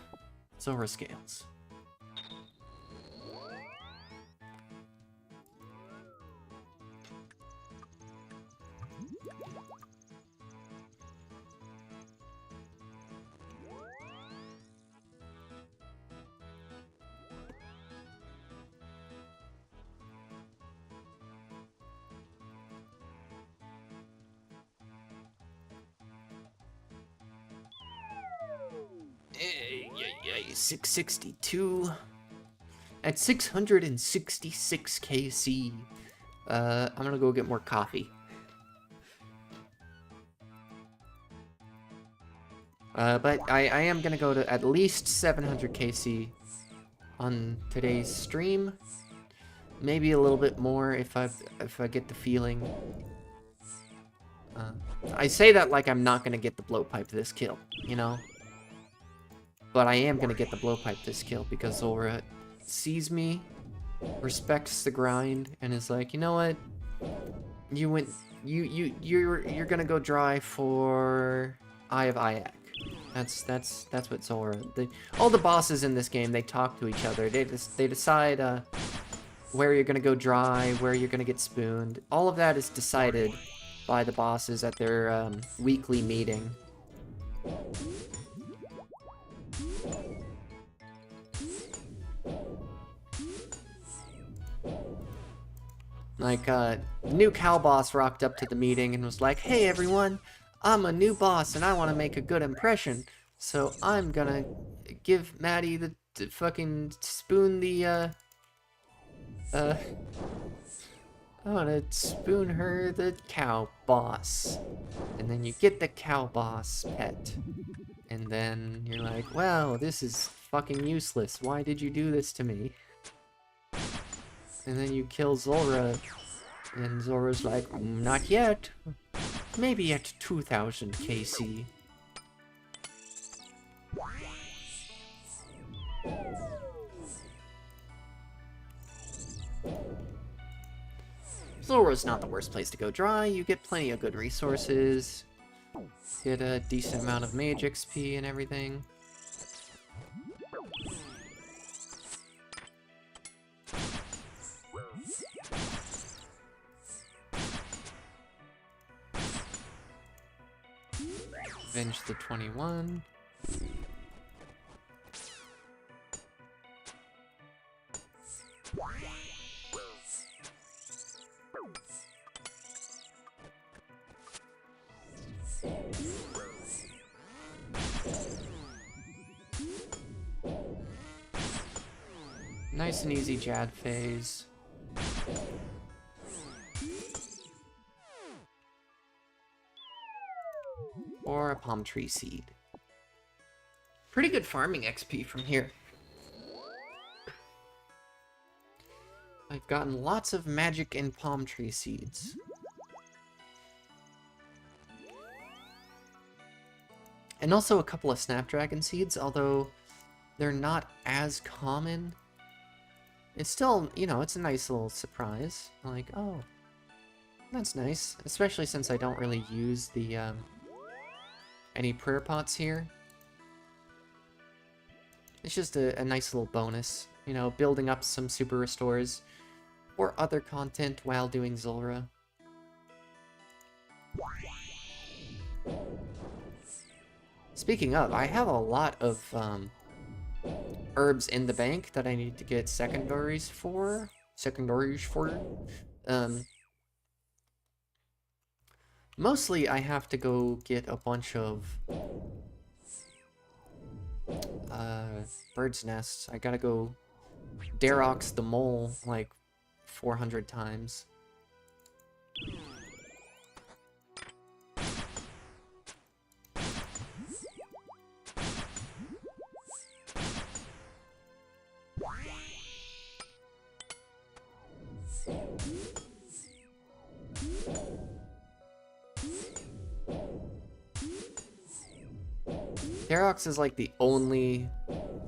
Zulrah Scales. Hey, 662 at 666 KC. I'm gonna go get more coffee. But I am gonna go to at least 700 KC on today's stream. Maybe a little bit more if I get the feeling. I say that like I'm not gonna get the blowpipe this kill, you know? But I am gonna get the blowpipe this kill because Zulrah sees me, respects the grind, and is like, you know what? You're gonna go dry for Eye of Ayak. That's what Zulrah. All the bosses in this game, they talk to each other. They decide where you're gonna go dry, where you're gonna get spooned. All of that is decided by the bosses at their weekly meeting. Like, new cow boss rocked up to the meeting and was like, "Hey everyone, I'm a new boss and I want to make a good impression, so I'm gonna give Maddie the fucking spoon the, I wanna spoon her the cow boss." And then you get the cow boss pet. And then you're like, "Well, this is fucking useless. Why did you do this to me?" And then you kill Zulrah. And Zulrah's like, "Not yet. Maybe at 2000 KC. Zulrah's not the worst place to go dry. You get plenty of good resources. Get a decent amount of mage XP and everything. Avenge the 21. Nice and easy Jad phase. Or a palm tree seed. Pretty good farming XP from here. I've gotten lots of magic and palm tree seeds. And also a couple of snapdragon seeds, although they're not as common. It's still, you know, it's a nice little surprise. Like, oh, that's nice. Especially since I don't really use the, any prayer pots here. It's just a nice little bonus, you know, building up some super restores or other content while doing Zulrah. Speaking of, I have a lot of herbs in the bank that I need to get secondaries for. Mostly I have to go get a bunch of bird's nests. I gotta go Darox the mole like 400 times. Darox is like the only...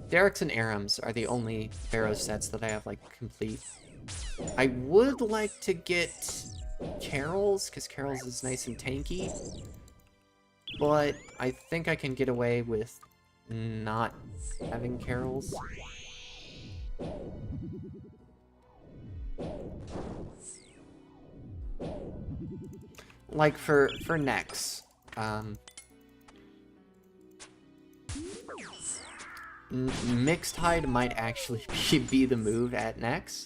Darox and Arams are the only Pharaoh sets that I have like complete. I would like to get Carol's, because Carol's is nice and tanky. But I think I can get away with not having Carol's. Like for Nex. Mixed Hide might actually be the move at Nex.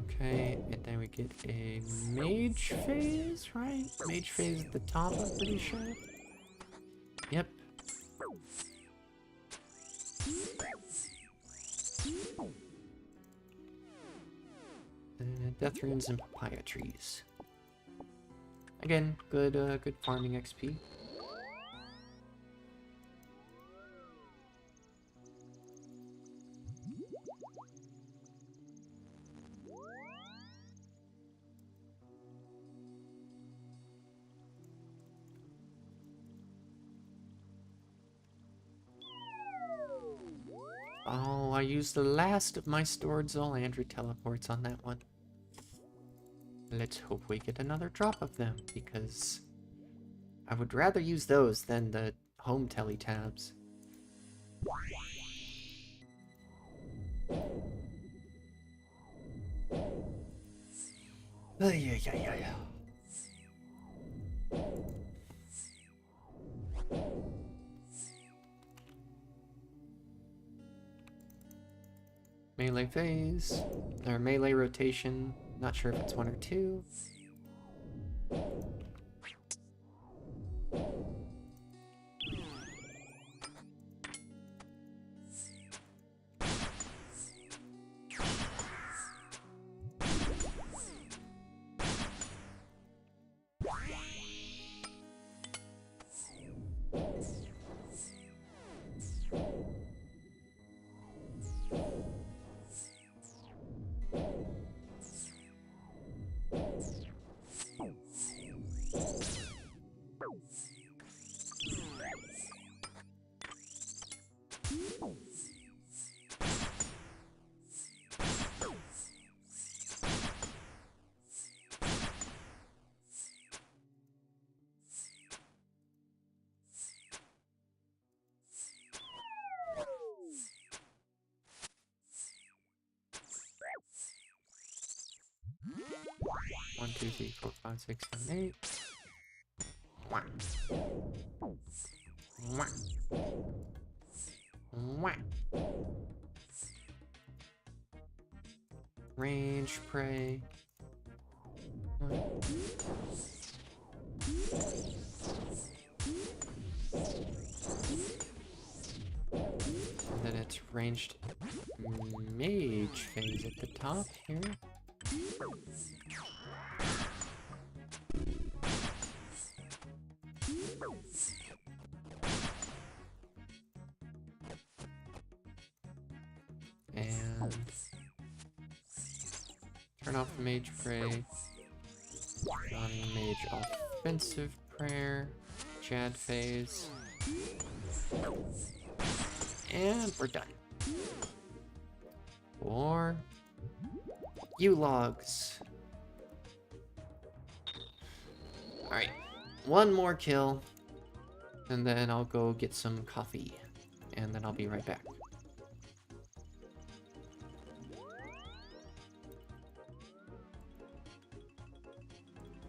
Okay, and then we get a mage phase, right? Mage phase at the top, I'm pretty sure. Yep. Death runes and papaya trees. Again, good farming XP. Oh, I used the last of my stored Zolandry teleports on that one. Let's hope we get another drop of them, because I would rather use those than the home telly tabs. Yeah. Melee phase, or melee rotation, not sure if it's 1 or 2. One, two, three, four, five, six, seven, 8. Wah. Wah. Wah. Range prey. And then it's ranged mage phase at the top here. And turn off the mage prey. Non-mage offensive prayer. Jad phase. And we're done. Or U-logs. Alright, one more kill, and then I'll go get some coffee, and then I'll be right back.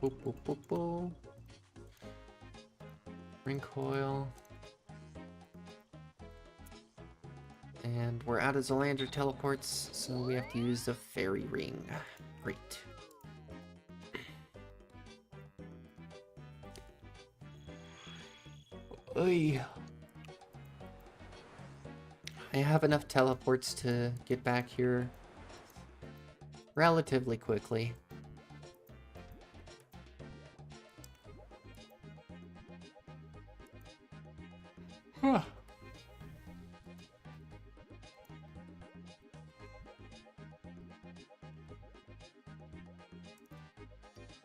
Boop, boop, boop, boop. Ring coil. And we're out of Zolandry teleports, so we have to use the fairy ring. Great. Oy. I have enough teleports to get back here relatively quickly. Huh.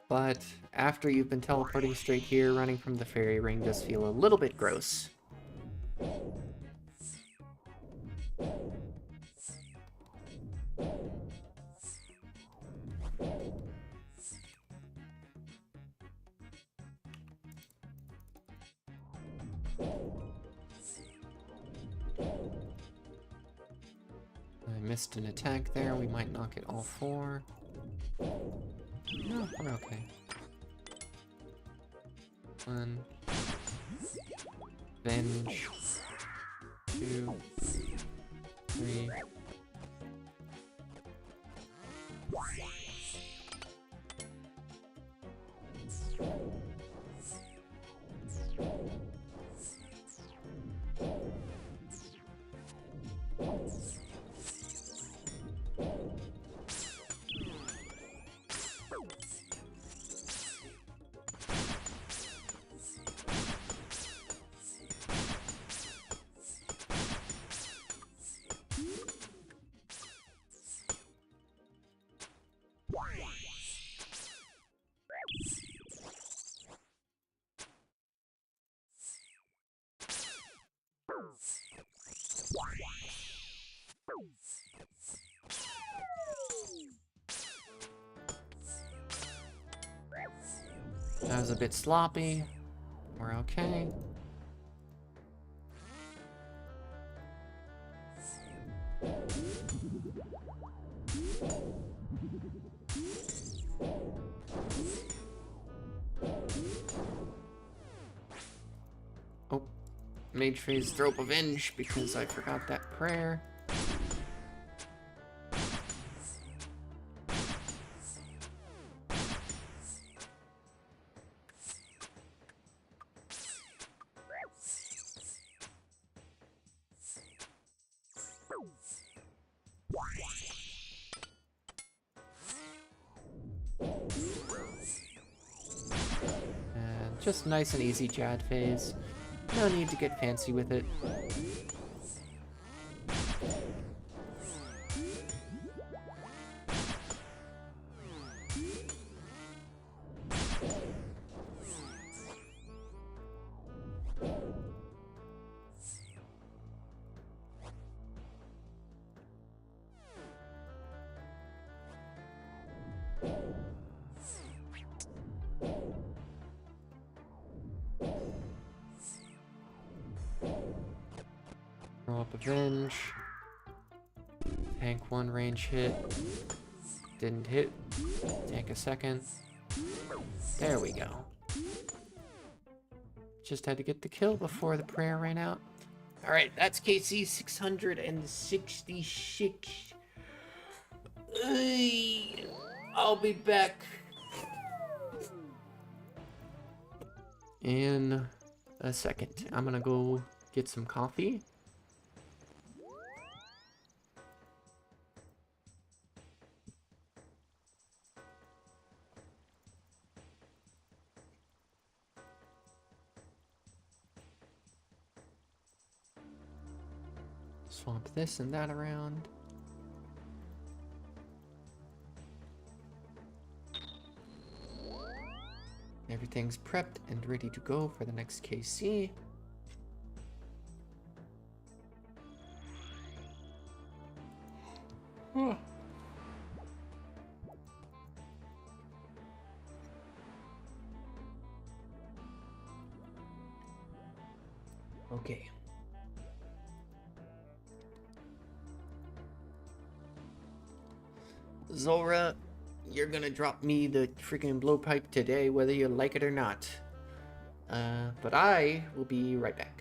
But after you've been teleporting straight here, running from the fairy ring does feel a little bit gross. I missed an attack there, we might knock it all 4. No, we're okay. 1. Venge. 2. 3. That was a bit sloppy. We're okay. Oh, Mage Phase Thrope Avenge because I forgot that prayer. And just nice and easy Jad phase. No need to get fancy with it. Throw up Avenge. Tank one range hit. Didn't hit. Tank a second. There we go. Just had to get the kill before the prayer ran out. Alright, that's KC 666. I'll be back in a second. I'm gonna go get some coffee. Swap this and that around. Everything's prepped and ready to go for the next KC. Okay. Zulrah, you're gonna drop me the freaking blowpipe today, whether you like it or not. But I will be right back.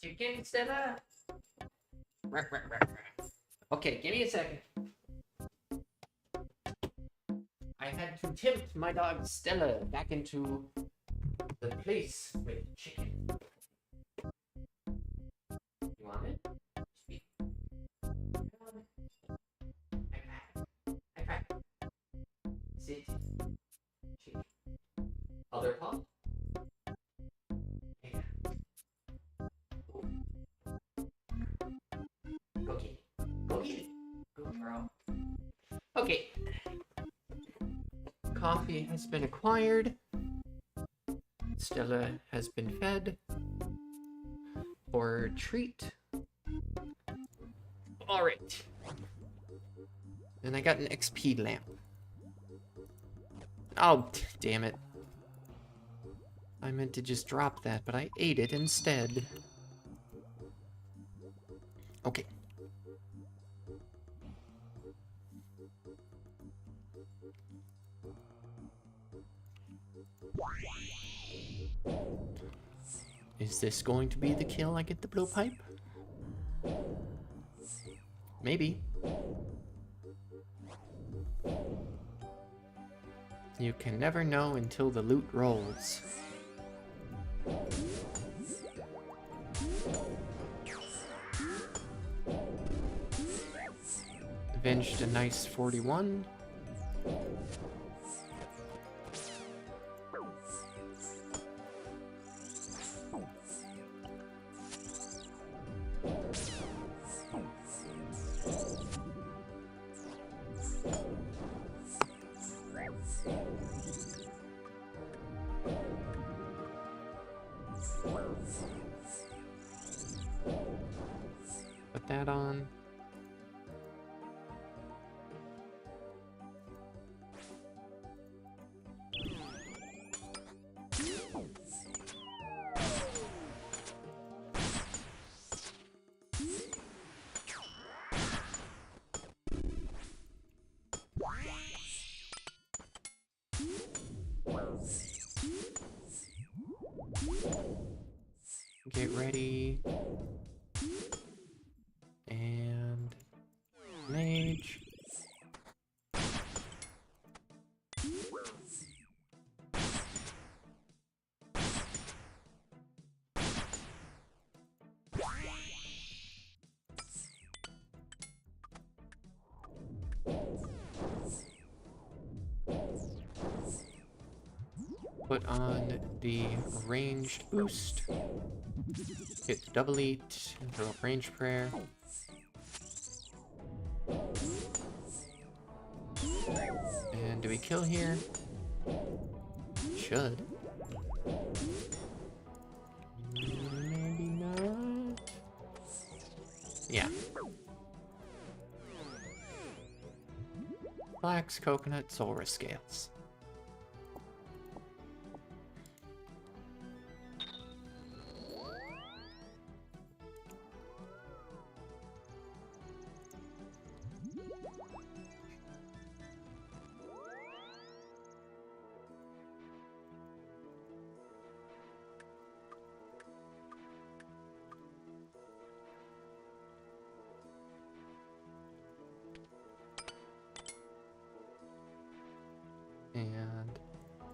Chicken, Stella? Okay, give me a second. I had to tempt my dog Stella back into the place with chicken. You want it? Sweet. I crack. Sit. Chicken. Other paw. Go get it. Go get it. Go girl. Okay. Coffee has been acquired. Stella has been fed. For treat. Alright. And I got an XP lamp. Oh, damn it. I meant to just drop that, but I ate it instead. Okay. Is this going to be the kill I get the blowpipe? Maybe. You can never know until the loot rolls. Avenged a nice 41. Put that on. Get ready. And mage. Put on the ranged boost. Hit double eat, throw up range prayer. And do we kill here? Should. Maybe not. Yeah. Flax, coconut, Zulrah scales. And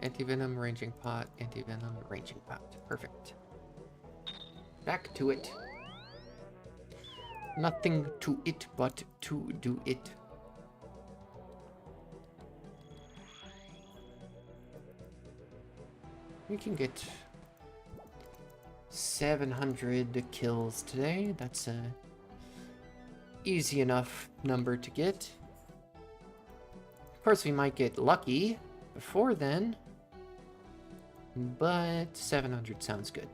anti-venom, ranging pot, anti-venom, ranging pot. Perfect. Back to it. Nothing to it but to do it. We can get 700 kills today. That's a easy enough number to get. Of course, we might get lucky before then, but 700 sounds good.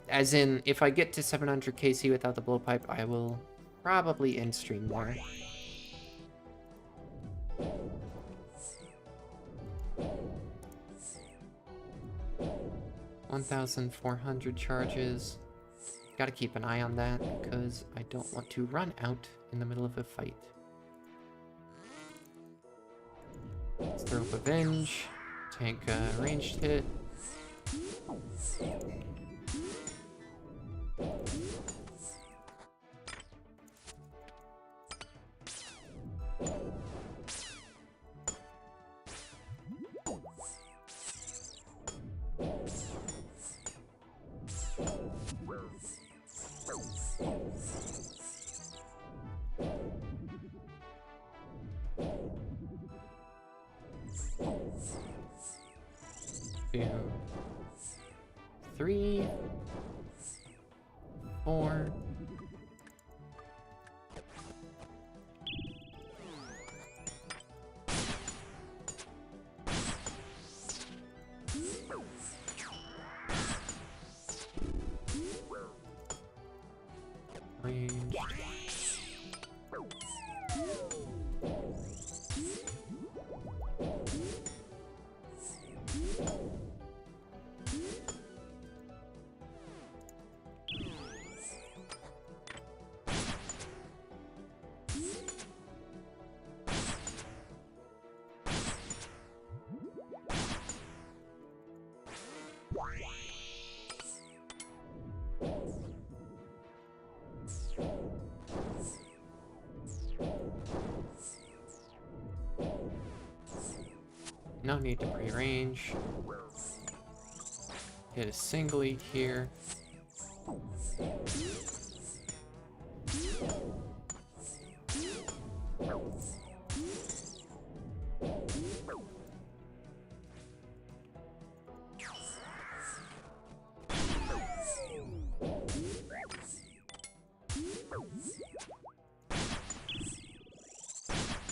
As in, if I get to 700 KC without the blowpipe, I will probably end stream more. $1,400 charges. Gotta keep an eye on that because I don't want to run out in the middle of a fight. Let's throw up Avenge. Tank ranged hit. Two, 3, 4. Range. No need to pre-range. Hit a single eat here.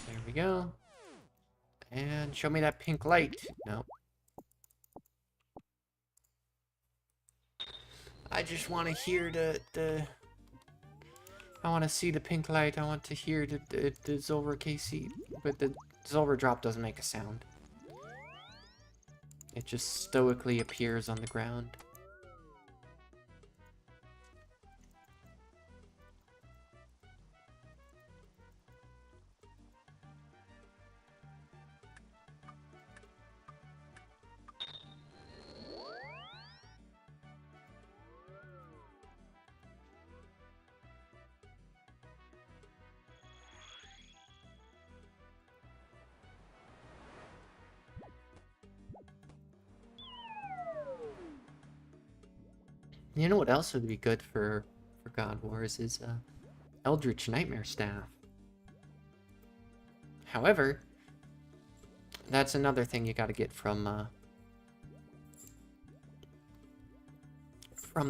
There we go. And show me that pink light. No. I just want to hear the I want to see the pink light. I want to hear the Zulrah KC. But the Zulrah drop doesn't make a sound. It just stoically appears on the ground. You know what else would be good for God Wars is Eldritch Nightmare Staff. However, that's another thing you gotta get from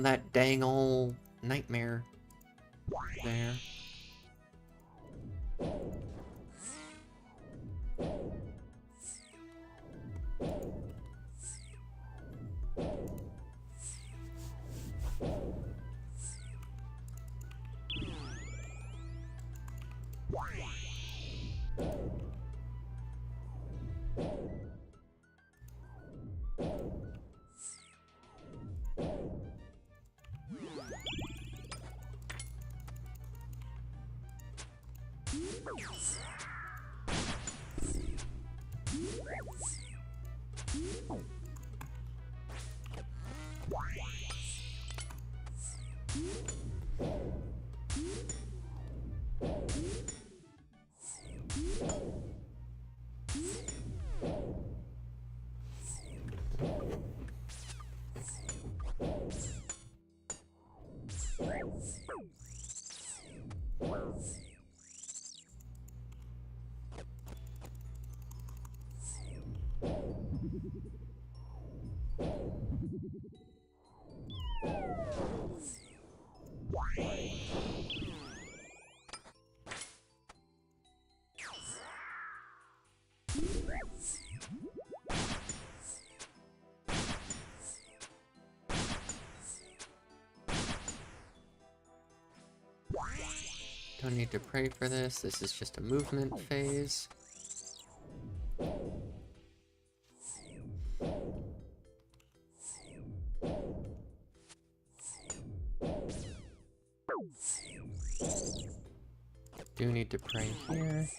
that dang old nightmare there. Don't need to pray for this. This is just a movement phase. Do need to pray here.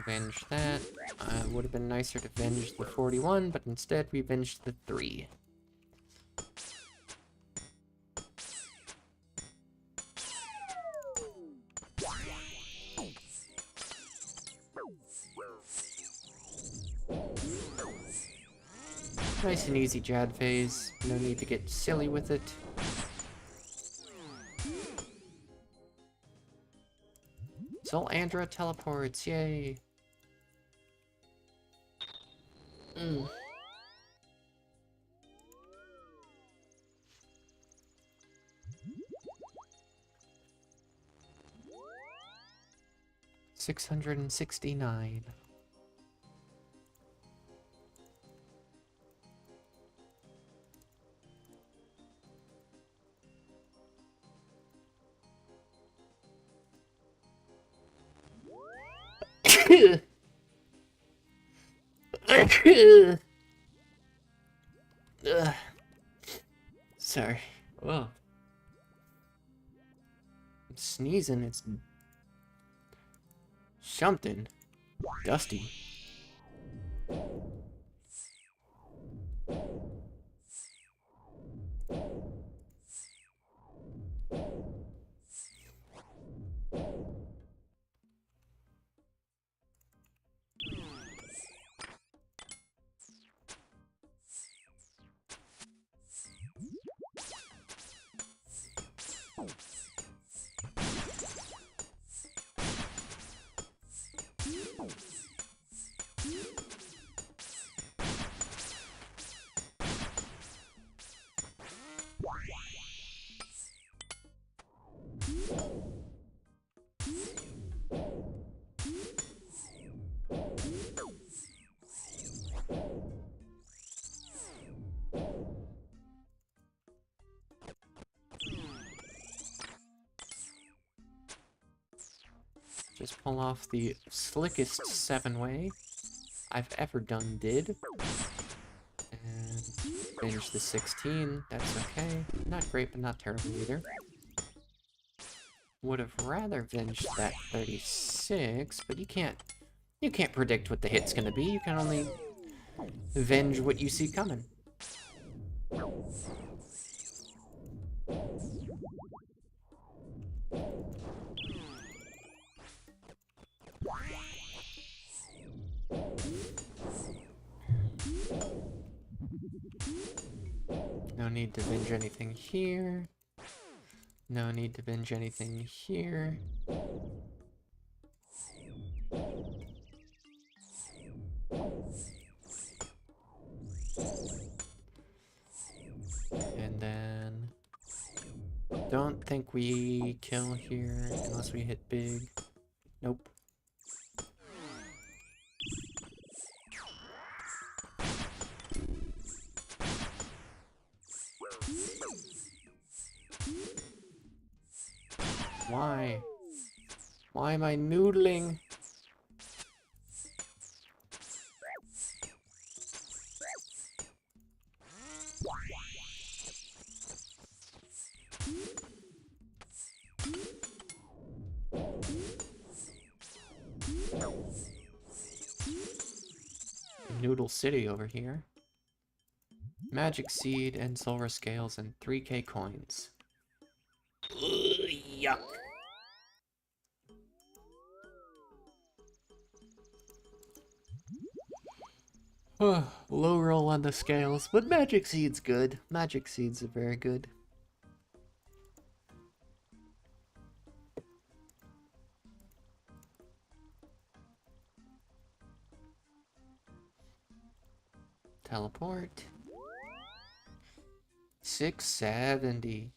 Avenge that. Would have been nicer to avenge the 41, but instead we avenged the 3. Nice and easy Jad phase. No need to get silly with it. Zulrah teleports, yay! 669. Sorry. Whoa. I'm sneezing. It's something dusty. Just pull off the slickest 7-way I've ever did. And finish the 16. That's okay. Not great, but not terrible either. Would have rather venged that 36, but you can't predict what the hit's gonna be. You can only venge what you see coming. No need to binge anything here. No need to binge anything here. And then... don't think we kill here unless we hit big. Nope. Why? Why am I noodling? Noodle City over here. Magic Seed and Zulrah Scales and 3k coins. Ugh, yuck. Low roll on the scales, but Magic Seed's good. Magic Seeds are very good. Teleport. 670.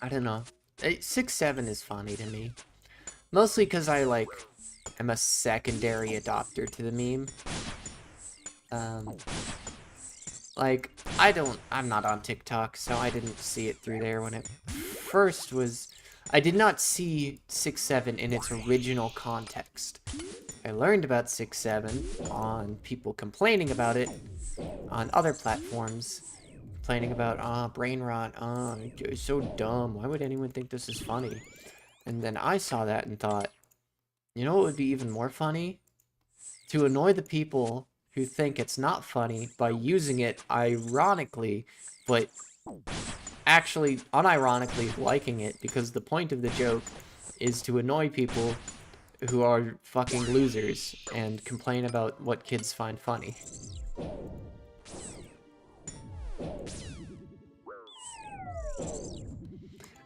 I don't know. 6-7 is funny to me. Mostly because I, like, am a secondary adopter to the meme. Like, I'm not on TikTok, so I didn't see it through there when it first was... I did not see 6-7 in its original context. I learned about 6-7 on people complaining about it on other platforms. Complaining about, brain rot, it's so dumb. Why would anyone think this is funny? And then I saw that and thought, you know what would be even more funny? To annoy the people who think it's not funny by using it ironically, but actually unironically liking it, because the point of the joke is to annoy people who are fucking losers and complain about what kids find funny.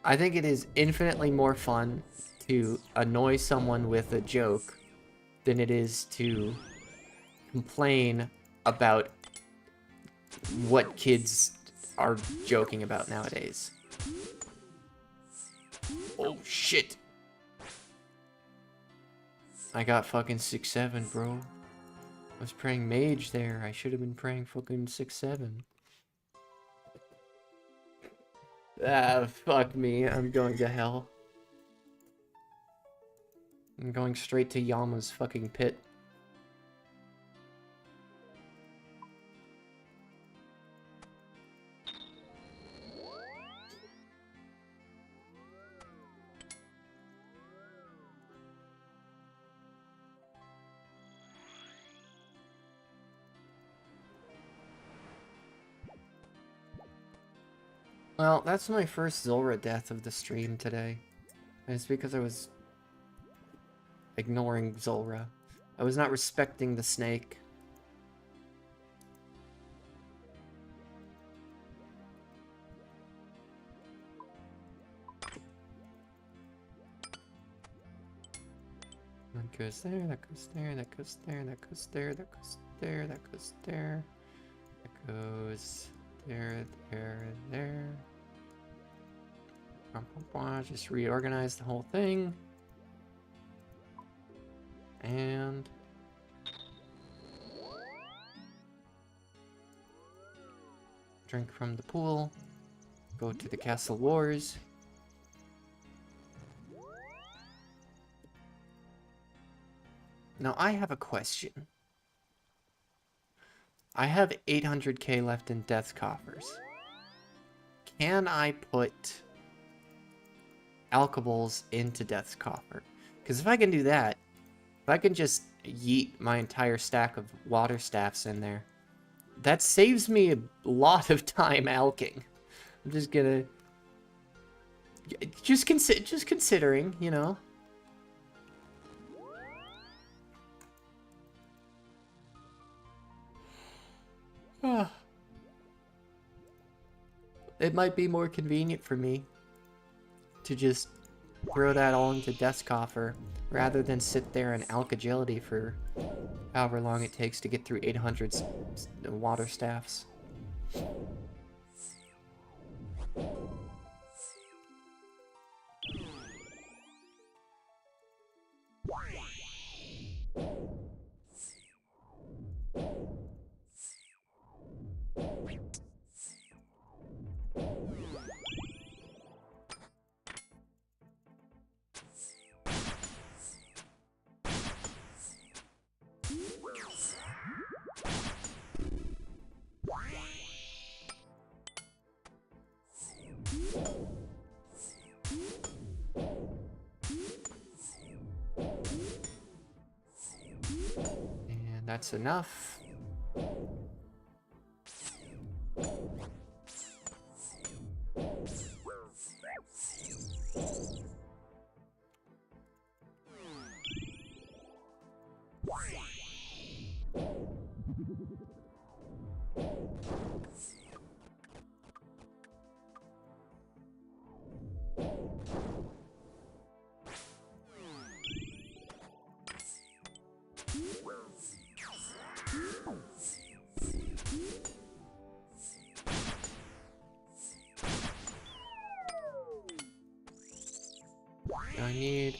I think it is infinitely more fun to annoy someone with a joke than it is to complain about what kids are joking about nowadays. Oh, shit. I got fucking 6-7, bro. I was praying mage there. I should have been praying fucking 6-7. Ah, fuck me. I'm going to hell. I'm going straight to Yama's fucking pit. Well, that's my first Zulrah death of the stream today. And it's because I was ignoring Zulrah. I was not respecting the snake. That goes there, that goes there, that goes there, that goes there, that goes there, that goes there. That goes there, there, there. Just reorganize the whole thing. And drink from the pool. Go to the Castle Wars. Now I have a question. I have 800k left in Death's Coffers. Can I put alcohols into Death's Coffer? Because if I can do that, if I can just yeet my entire stack of water staffs in there, that saves me a lot of time alking. I'm just gonna... Just considering, you know. It might be more convenient for me to just throw that all into Death's Coffer rather than sit there and alk agility for however long it takes to get through 800 water staffs. And that's enough. I need...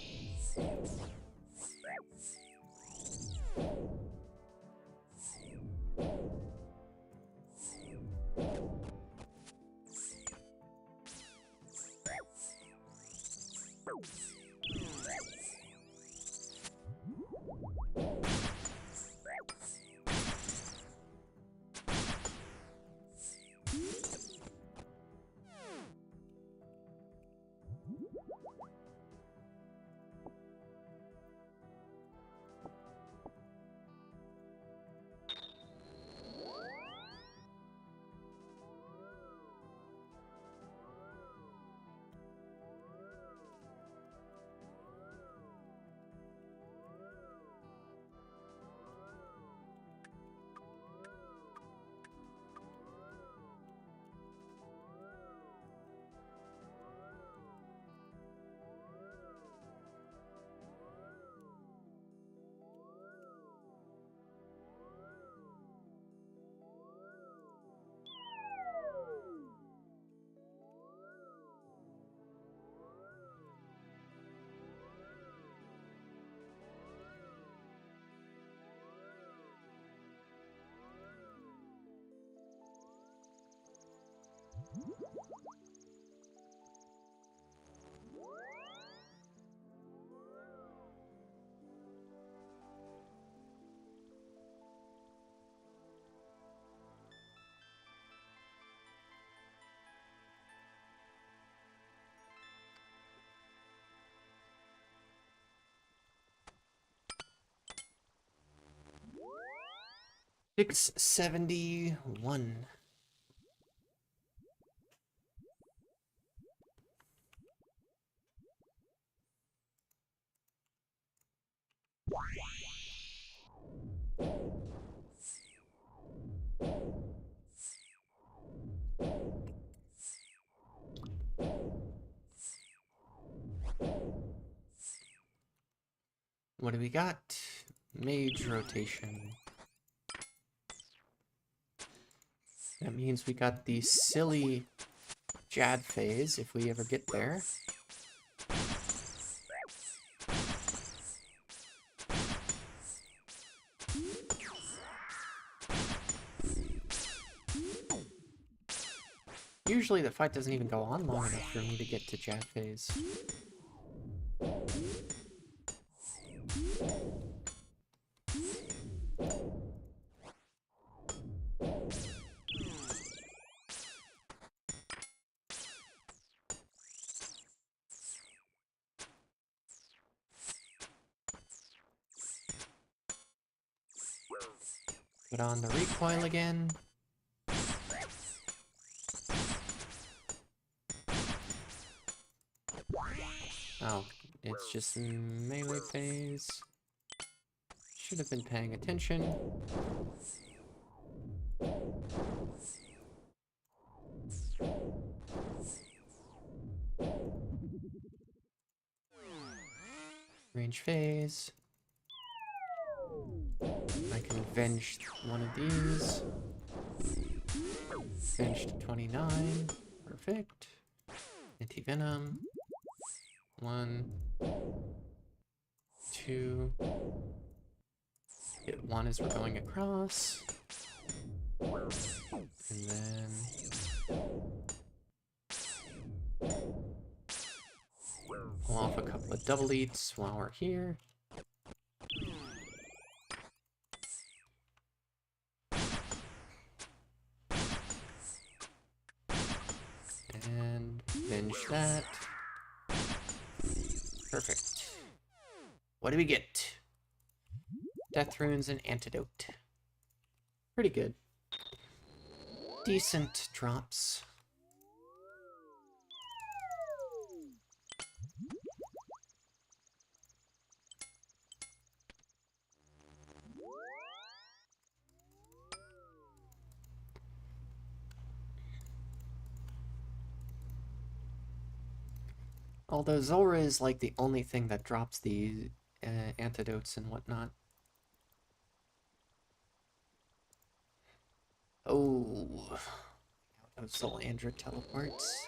671. What do we got? Mage rotation. That means we got the silly Jad phase, if we ever get there. Usually the fight doesn't even go on long enough for me to get to Jad phase. Put on the recoil again. Oh, it's just melee phase. Should have been paying attention. Range phase. I can avenge one of these. Avenge to 29. Perfect. Anti-venom. 1, 2. Hit 1 as we're going across. And then pull off a couple of double eats while we're here. And binge that. Perfect. What do we get? Death runes and antidote. Pretty good. Decent drops. Although Zulrah is like the only thing that drops the antidotes and whatnot. Oh, those Solandra teleports.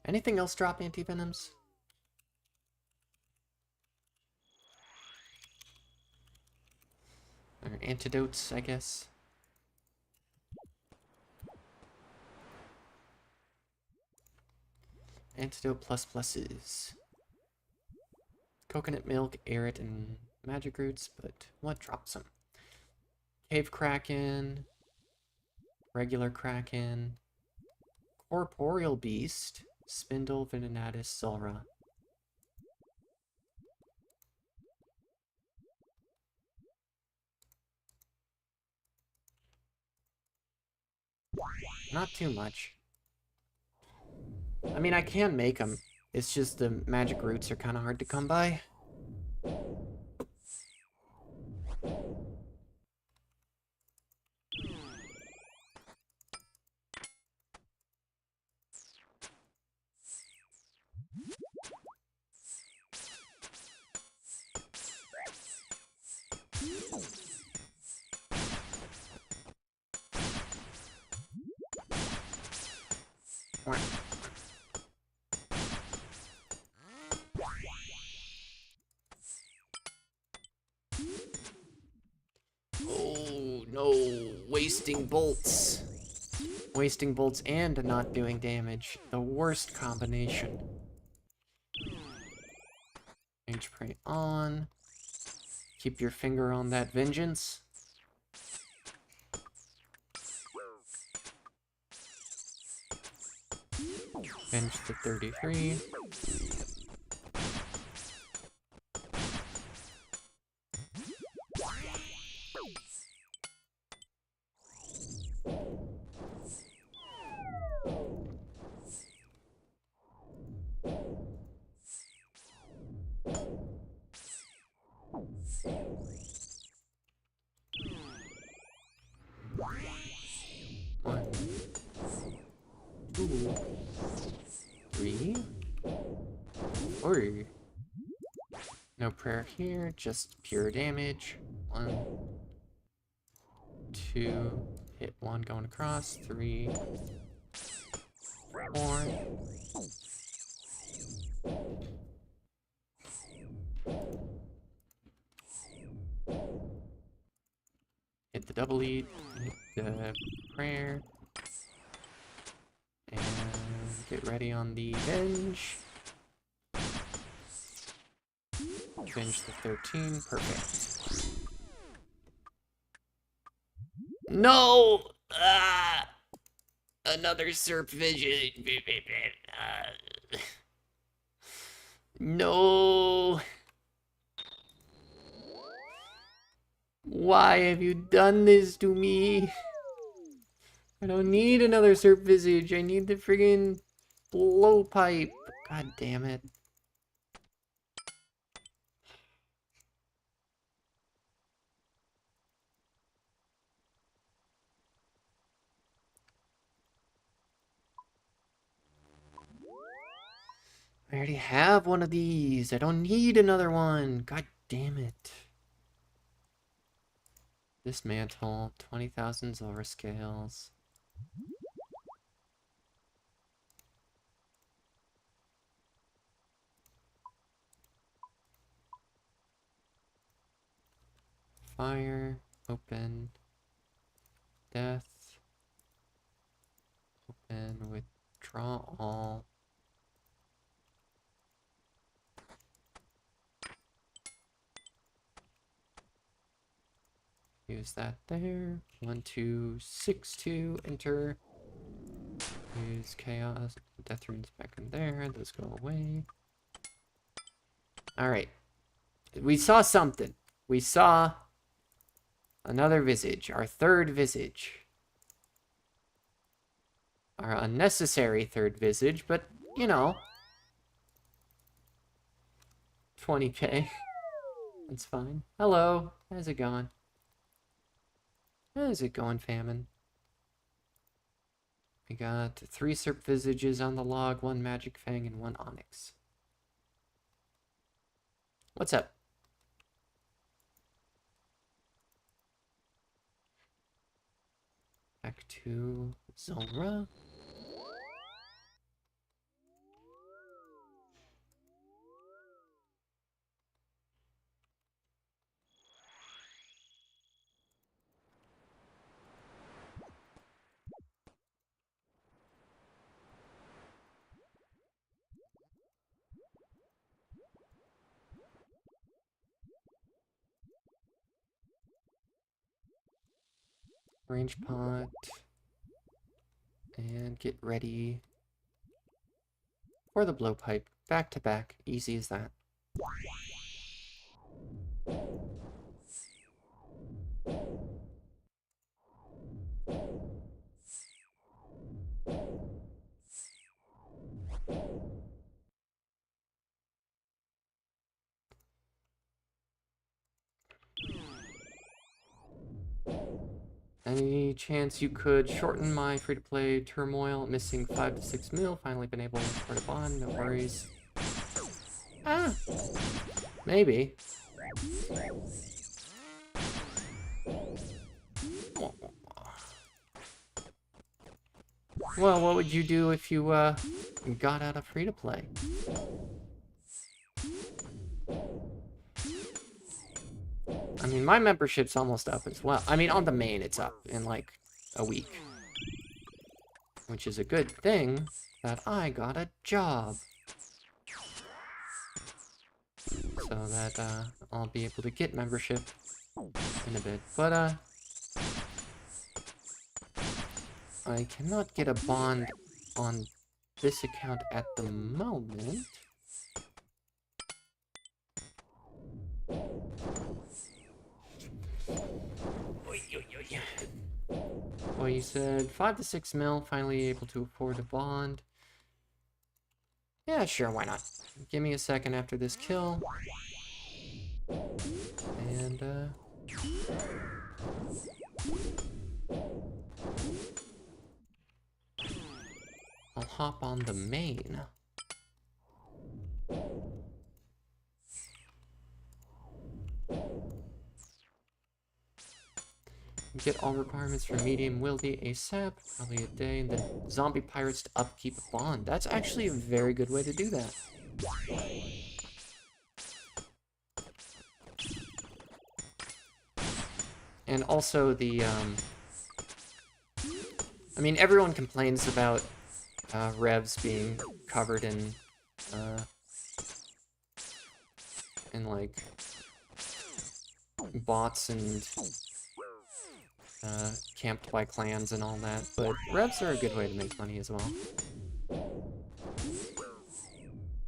Anything else drop anti-venoms? Or antidotes, I guess. Antidote pluses. Coconut milk, arid, and magic roots, but what drops them? Cave Kraken, regular Kraken, Corporeal Beast, Spindle, Veninatus, Zulrah. Not too much. I mean, I can make them. It's just the magic roots are kind of hard to come by. Oh no, wasting bolts. Wasting bolts and not doing damage. The worst combination. Mage Prey on. Keep your finger on that vengeance. Venge to 33. One, two, three, four. No prayer here, just pure damage. 1, 2, hit 1 going across. 3, 4. Hit the double lead, hit the prayer, and get ready on the venge. Venge the 13, perfect. No! Another Serp Vision. No! Why have you done this to me? I don't need another Serp Visage. I need the friggin' blowpipe. God damn it. I already have one of these. I don't need another one. God damn it. Dismantle. 20,000 Zulrah scales. Fire. Open. Death. Open. Withdraw all. Use that there. 1, 2, 6, 2. Enter. Use chaos. Death runes back in there. Those go away. Alright. We saw something. We saw another visage. Our third visage. Our unnecessary third visage, but, you know. 20k. That's fine. Hello. How's it going? How's it going, Famine? We got 3 Serp Visages on the log, 1 Magic Fang, and 1 Onyx. What's up? Back to Zulrah. Range pot. And get ready for the blowpipe. Back to back. Easy as that. Any chance you could shorten my free-to-play turmoil? Missing 5 to 6 mil. Finally been able to afford a bond. No worries. Ah! Maybe. Well, what would you do if you, got out of free-to-play? I mean, my membership's almost up as well. I mean, on the main, it's up in, like, a week. Which is a good thing that I got a job. So that, I'll be able to get membership in a bit. But, I cannot get a bond on this account at the moment. Well, you said 5 to 6 mil, finally able to afford a bond. Yeah, sure, why not? Give me a second after this kill. I'll hop on the main. Get all requirements for medium wildy ASAP, probably a day, and then zombie pirates to upkeep a bond. That's actually a very good way to do that. And also the, I mean, everyone complains about revs being covered in like bots and camped by clans and all that, but revs are a good way to make money as well.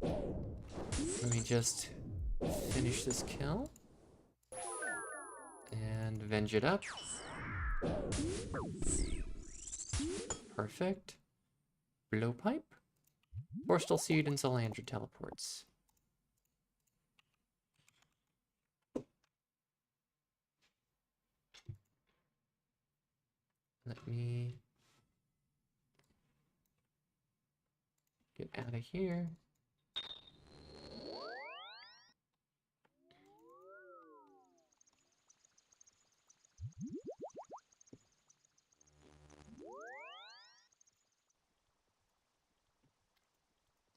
Let me just finish this kill and venge it up. Perfect. Blowpipe, Borstal Seed, and Zolandra teleports. Let me get out of here.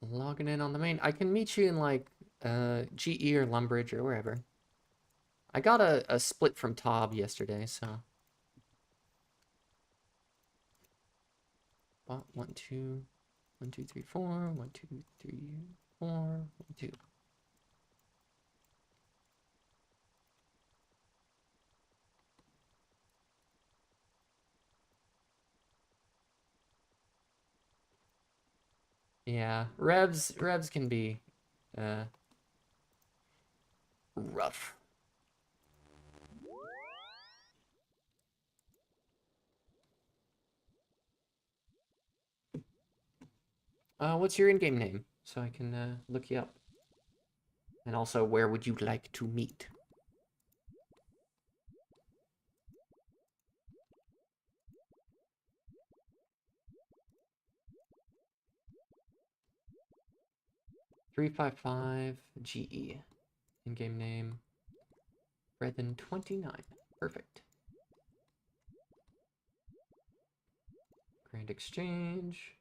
Logging in on the main. I can meet you in like GE or Lumbridge or wherever. I got a split from Tob yesterday, so. Bot 1, 2, 1, 2, 3, 4, 1, 2, 3, 4, 1, 2. Yeah, revs can be rough. What's your in-game name? So I can look you up. And also, where would you like to meet? $355 GE. In-game name. Brethren 29. Perfect. Grand Exchange.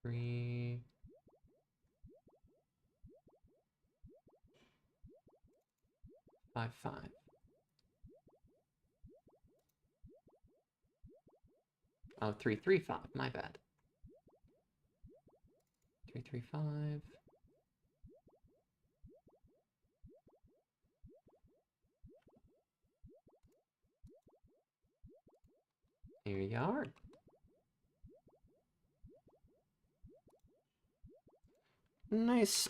Three. 5, 5. Oh, 3, 3, 5. My bad. 3, 3, 5. Here you are. Nice.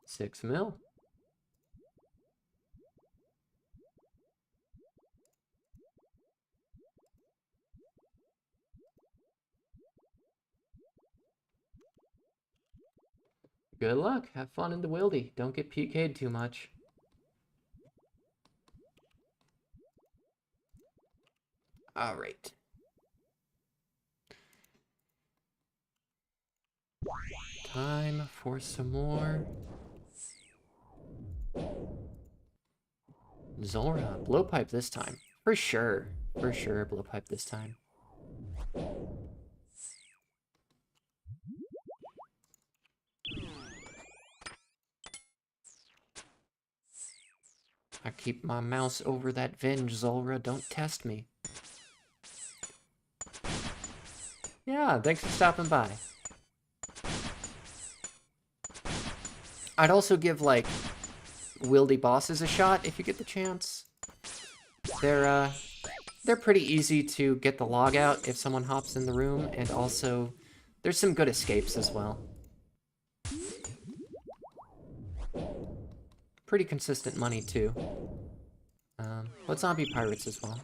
6 mil. Good luck. Have fun in the wildy. Don't get PK'd too much. All right. Time for some more Zulrah. Blowpipe this time. For sure. For sure, blowpipe this time. I keep my mouse over that venge, Zulrah. Don't test me. Yeah, thanks for stopping by. I'd also give, like, wildy bosses a shot if you get the chance. They're pretty easy to get the log out if someone hops in the room, and also there's some good escapes as well. Pretty consistent money too. But zombie pirates as well.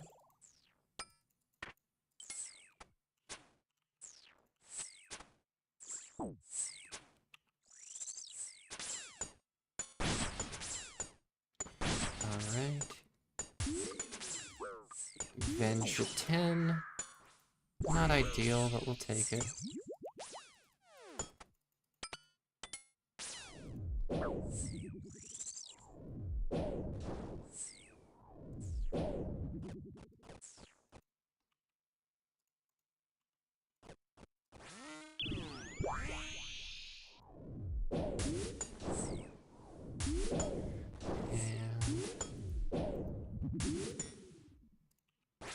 Revenge at 10. Not ideal, but we'll take it.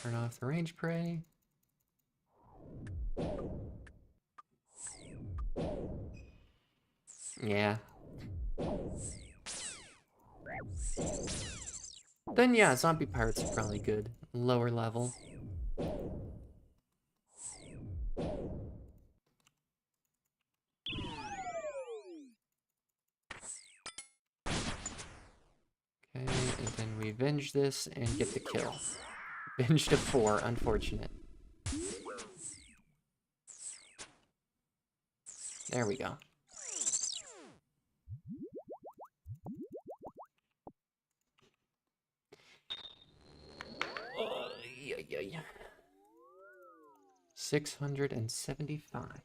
Turn off the range prey. Yeah. Then yeah, zombie pirates are probably good. Lower level. Okay, and then we venge this and get the kill. Venge to 4, unfortunate. There we go. Yeah. 675.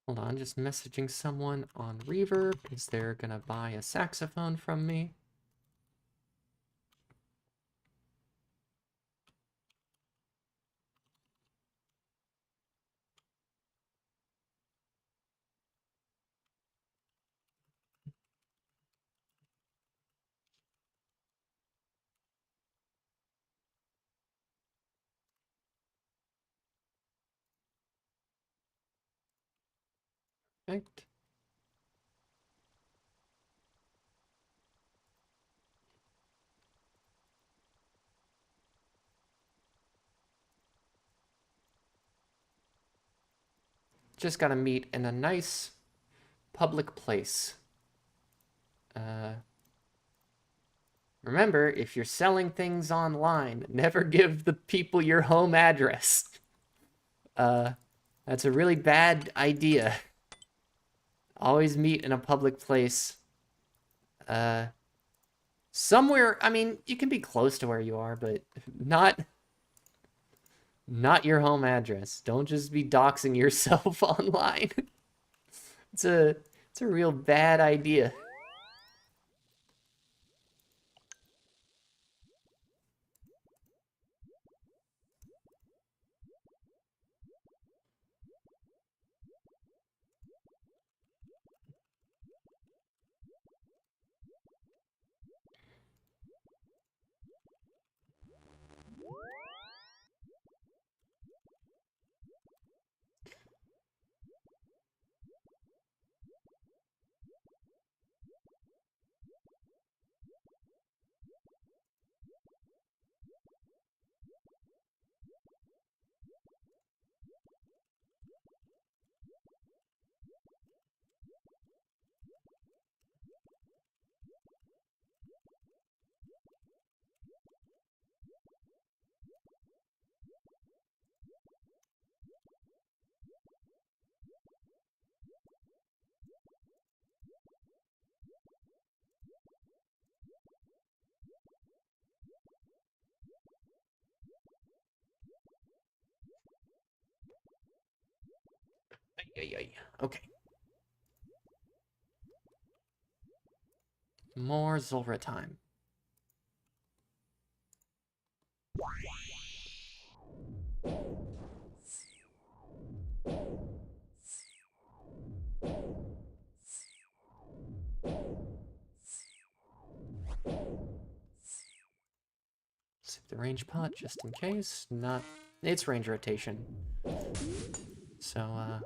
Hold on, just messaging someone on Reverb because they're gonna buy a saxophone from me. Right. Just gotta meet in a nice public place. Remember, if you're selling things online, never give the people your home address. That's a really bad idea. Always meet in a public place. Somewhere, I mean, you can be close to where you are, but not your home address. Don't just be doxing yourself online. It's a real bad idea. Okay. More Zulrah time. Sip the range pot just in case. Not. It's range rotation. So,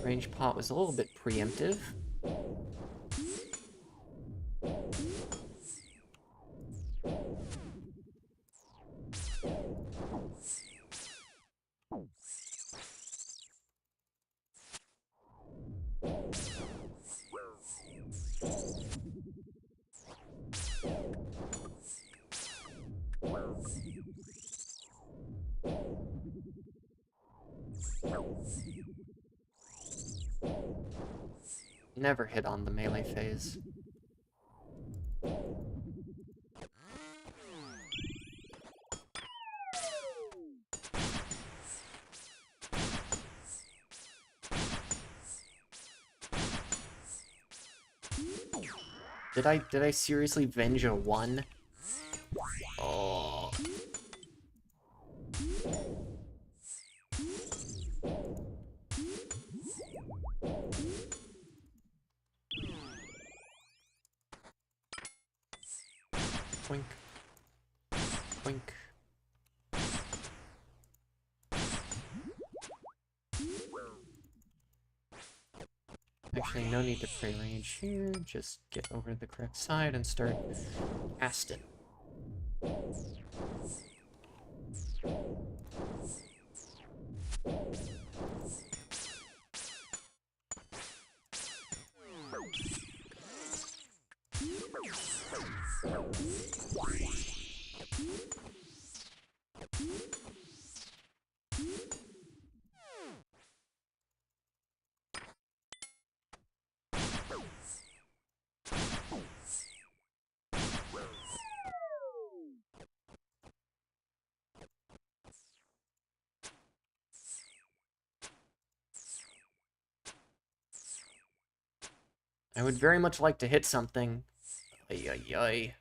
range pot was a little bit preemptive. Never hit on the melee phase. Did I seriously venge a 1? Oh. Wink. Wink. Actually, no need to pre-range here. Just get over to the correct side and start casting. I would very much like to hit something. Ay, ay, ay.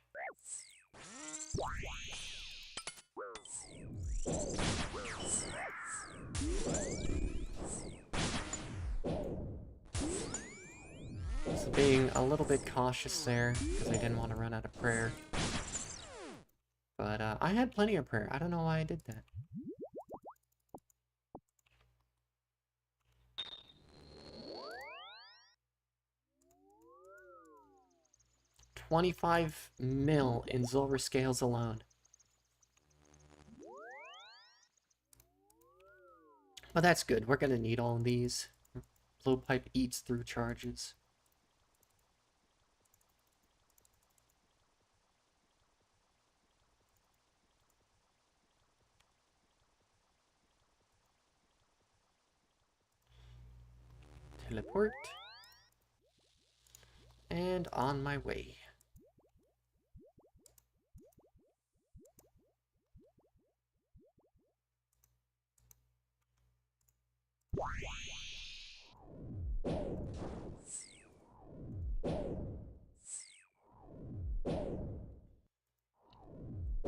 So being a little bit cautious there, because I didn't want to run out of prayer. But I had plenty of prayer. I don't know why I did that. $25 million in Zulrah scales alone. But that's good. We're gonna need all of these. Blowpipe eats through charges. Teleport. And on my way.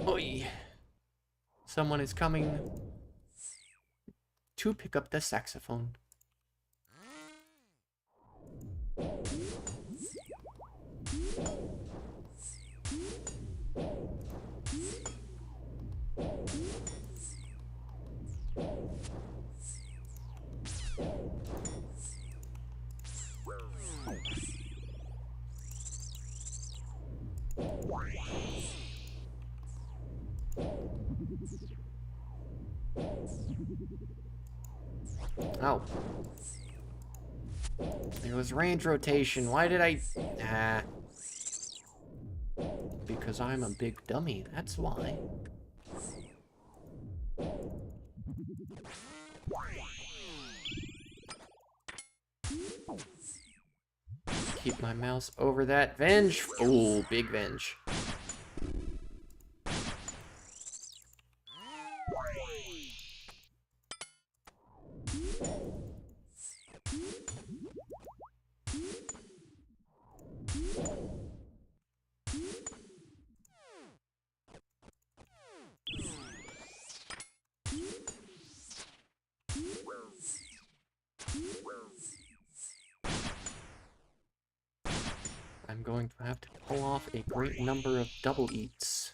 Oi! Someone is coming to pick up the saxophone. Oh. It was range rotation. Why did I... Ah. Because I'm a big dummy, that's why. Keep my mouse over that venge. Oh, big venge. I'm going to have to pull off a great number of double eats.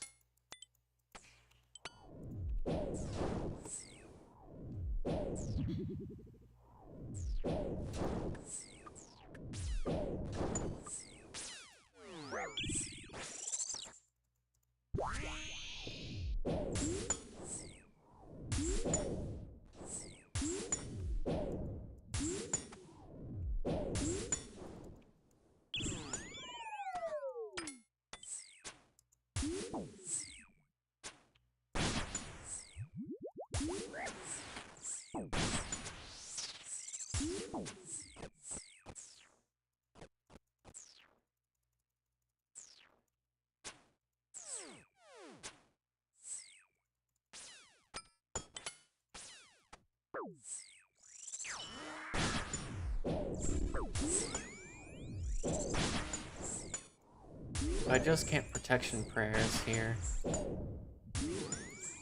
I just can't protection prayers here.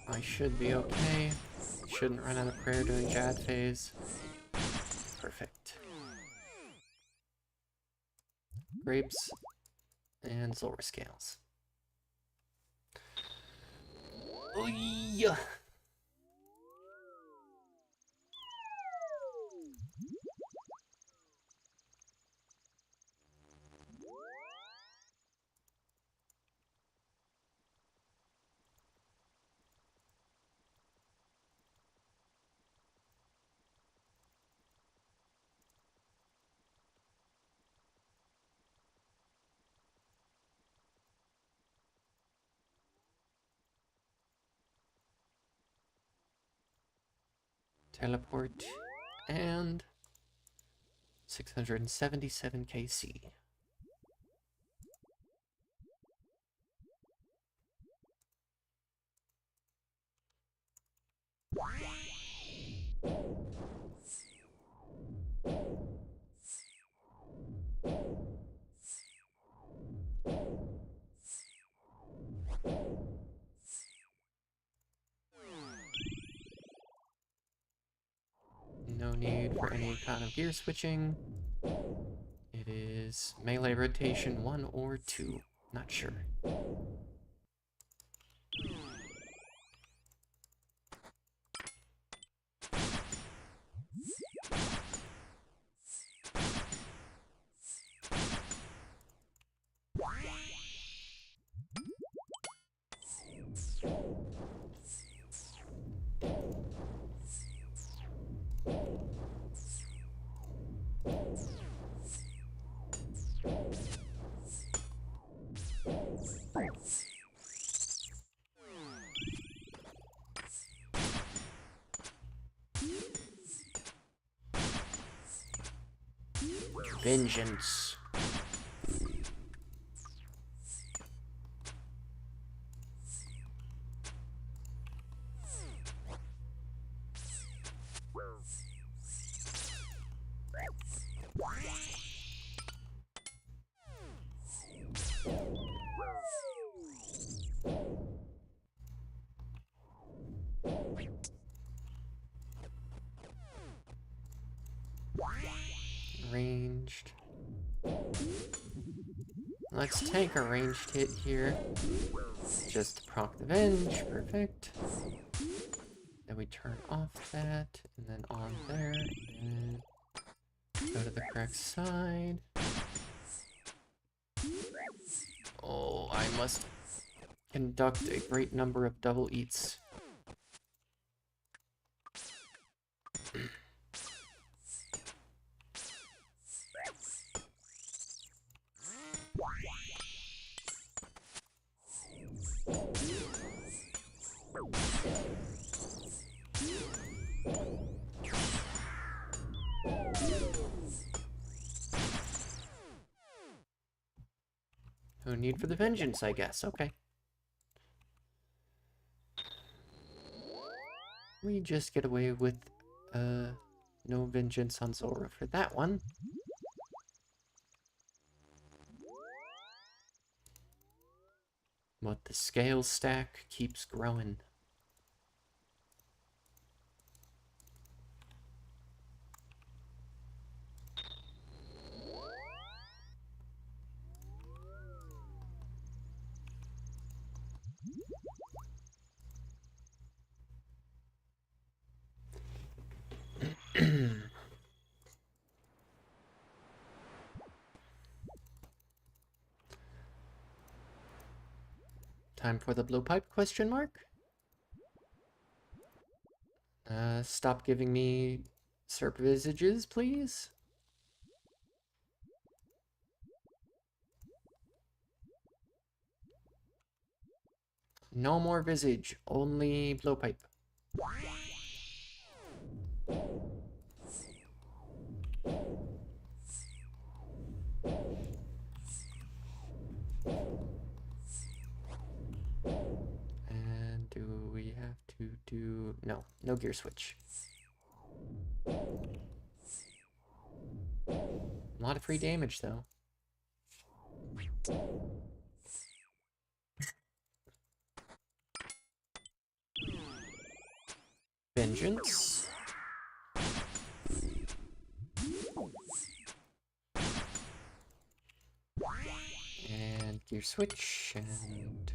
I should be okay. Shouldn't run out of prayer during Jad phase. Perfect. Grapes and Zulrah scales. Oh yeah. Teleport and 677 KC. No need for any kind of gear switching. It is melee rotation 1 or 2. Not sure. Vengeance. Ranged. Let's tank a ranged hit here. Just to proc the Venge. Perfect. Then we turn off that, and then on there, and then go to the correct side. Oh, I must conduct a great number of double eats. No need for the vengeance, I guess. Okay. We just get away with no vengeance on Zulrah for that one. But the scale stack keeps growing. Time for the blowpipe, question mark? Stop giving me serp visages, please. No more visage, only blowpipe. And do we have to do... No, no gear switch. A lot of free damage, though. Vengeance. And gear switch, and...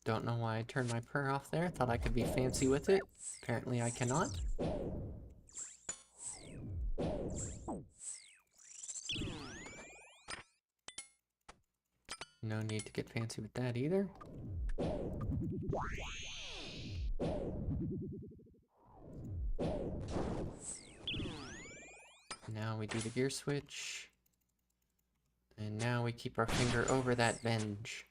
Don't know why I turned my prayer off there. Thought I could be fancy with it. Apparently I cannot. No need to get fancy with that either. Now we do the gear switch. And now we keep our finger over that venge.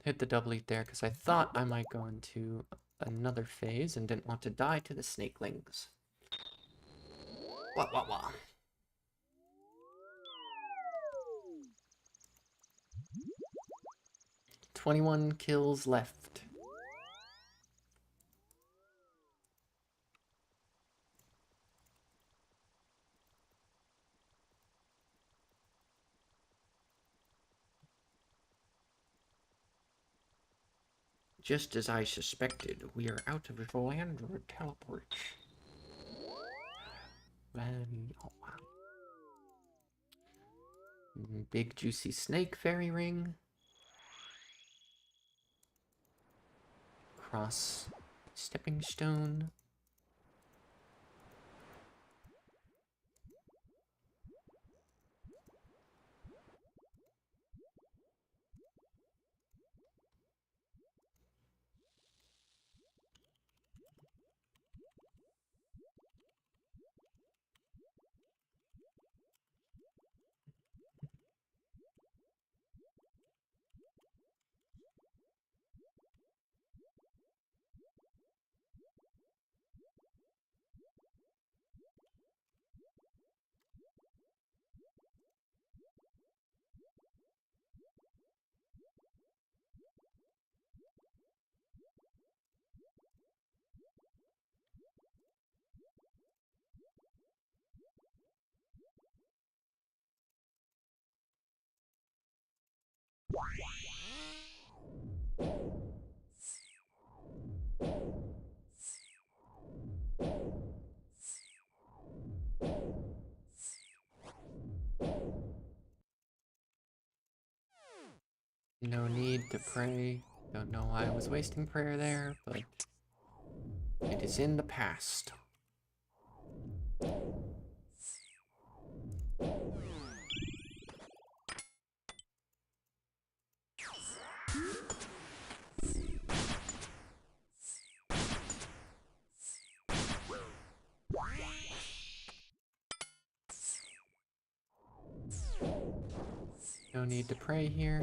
Hit the double eat there because I thought I might go into another phase and didn't want to die to the snakelings. Wah wah wah. "21 kills left. Just as I suspected, we are out of the landward teleport. Big juicy snake fairy ring. Cross stepping stone. No need to pray. Don't know why I was wasting prayer there, but it is in the past. No need to pray here.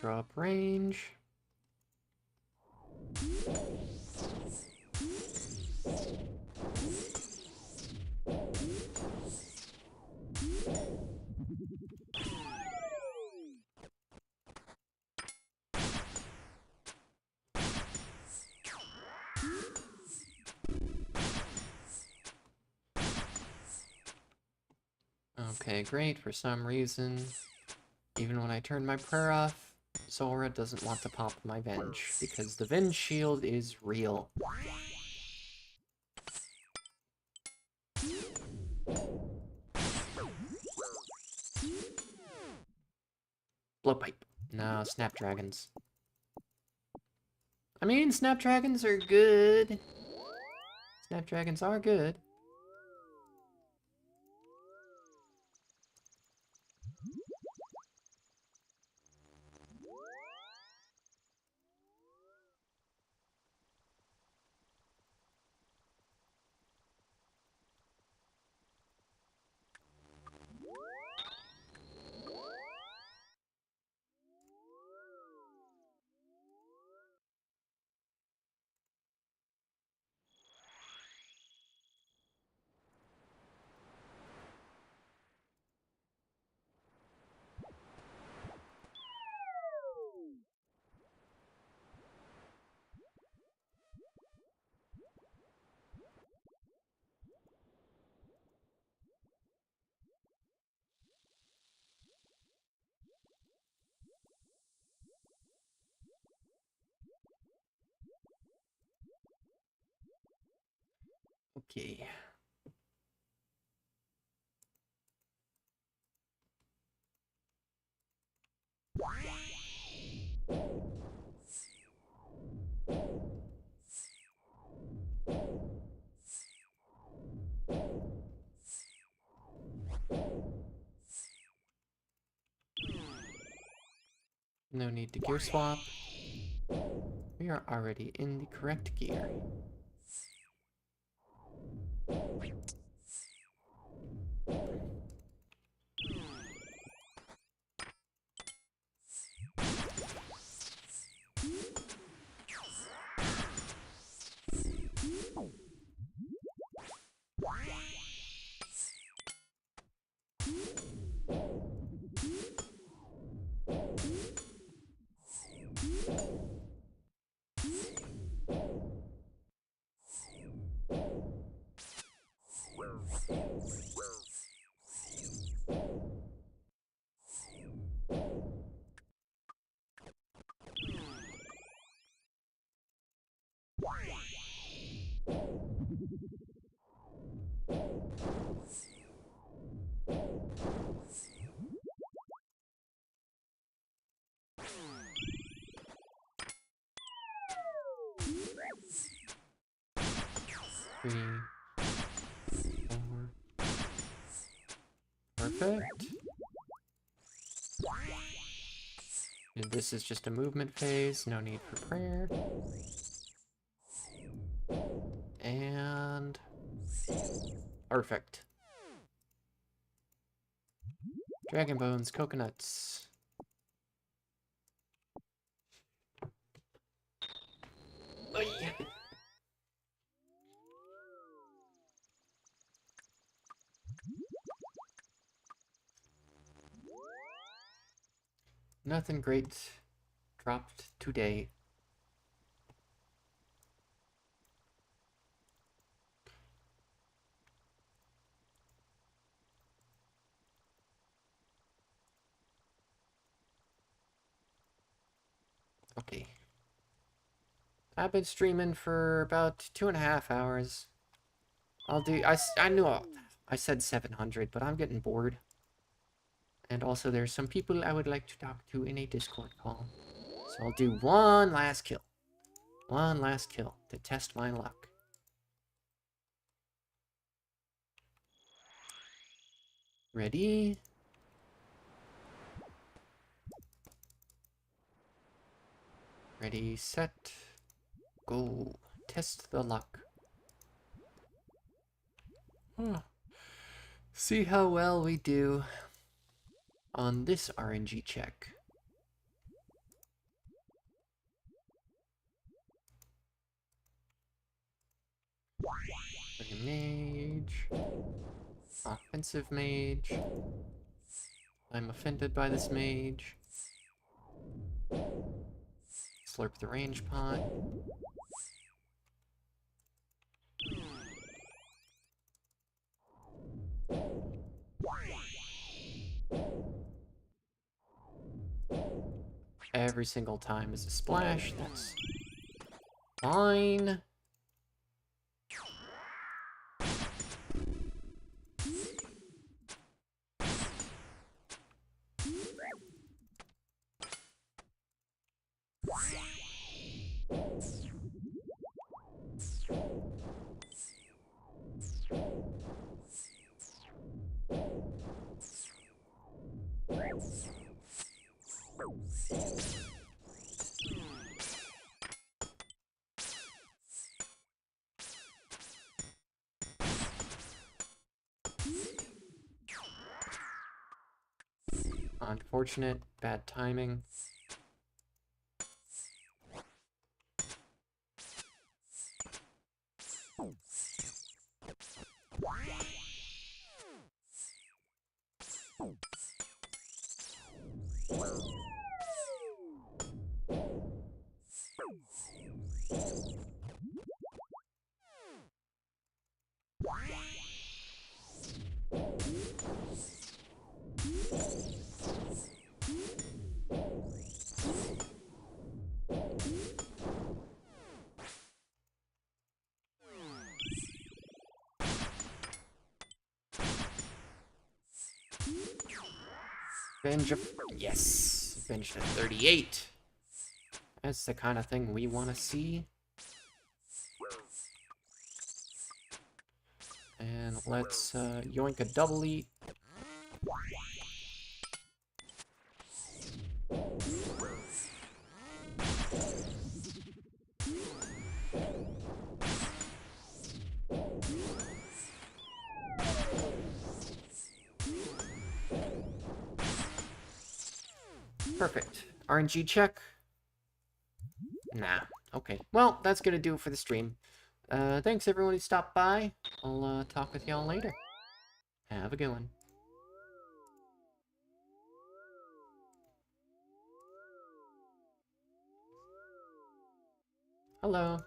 throw up range. Okay, great. For some reason, even when I turn my prayer off, Zulrah doesn't want to pop my Venge, because the Venge shield is real. Blowpipe. No, Snapdragons. I mean, Snapdragons are good. Snapdragons are good. Okay. No need to gear swap. We are already in the correct gear. Three, four. Perfect. And this is just a movement phase, no need for prayer. And perfect. Dragon bones, coconuts. Oy. Nothing great dropped today. Okay. I've been streaming for about 2.5 hours. I knew I said 700, but I'm getting bored. And also there's some people I would like to talk to in a Discord call. So I'll do one last kill. One last kill to test my luck. Ready? Ready, set, go. Test the luck. See how well we do on this RNG check. Mage. Offensive mage. I'm offended by this mage. Slurp the range pot. Every single time is a splash. That's fine. Unfortunate, bad timing. Revenge of... Yes! Revenge to 38! That's the kind of thing we want to see. And let's yoink a double eat. Perfect. RNG check? Nah. Okay. Well, that's gonna do it for the stream. Thanks everyone who stopped by. I'll talk with y'all later. Have a good one. Hello.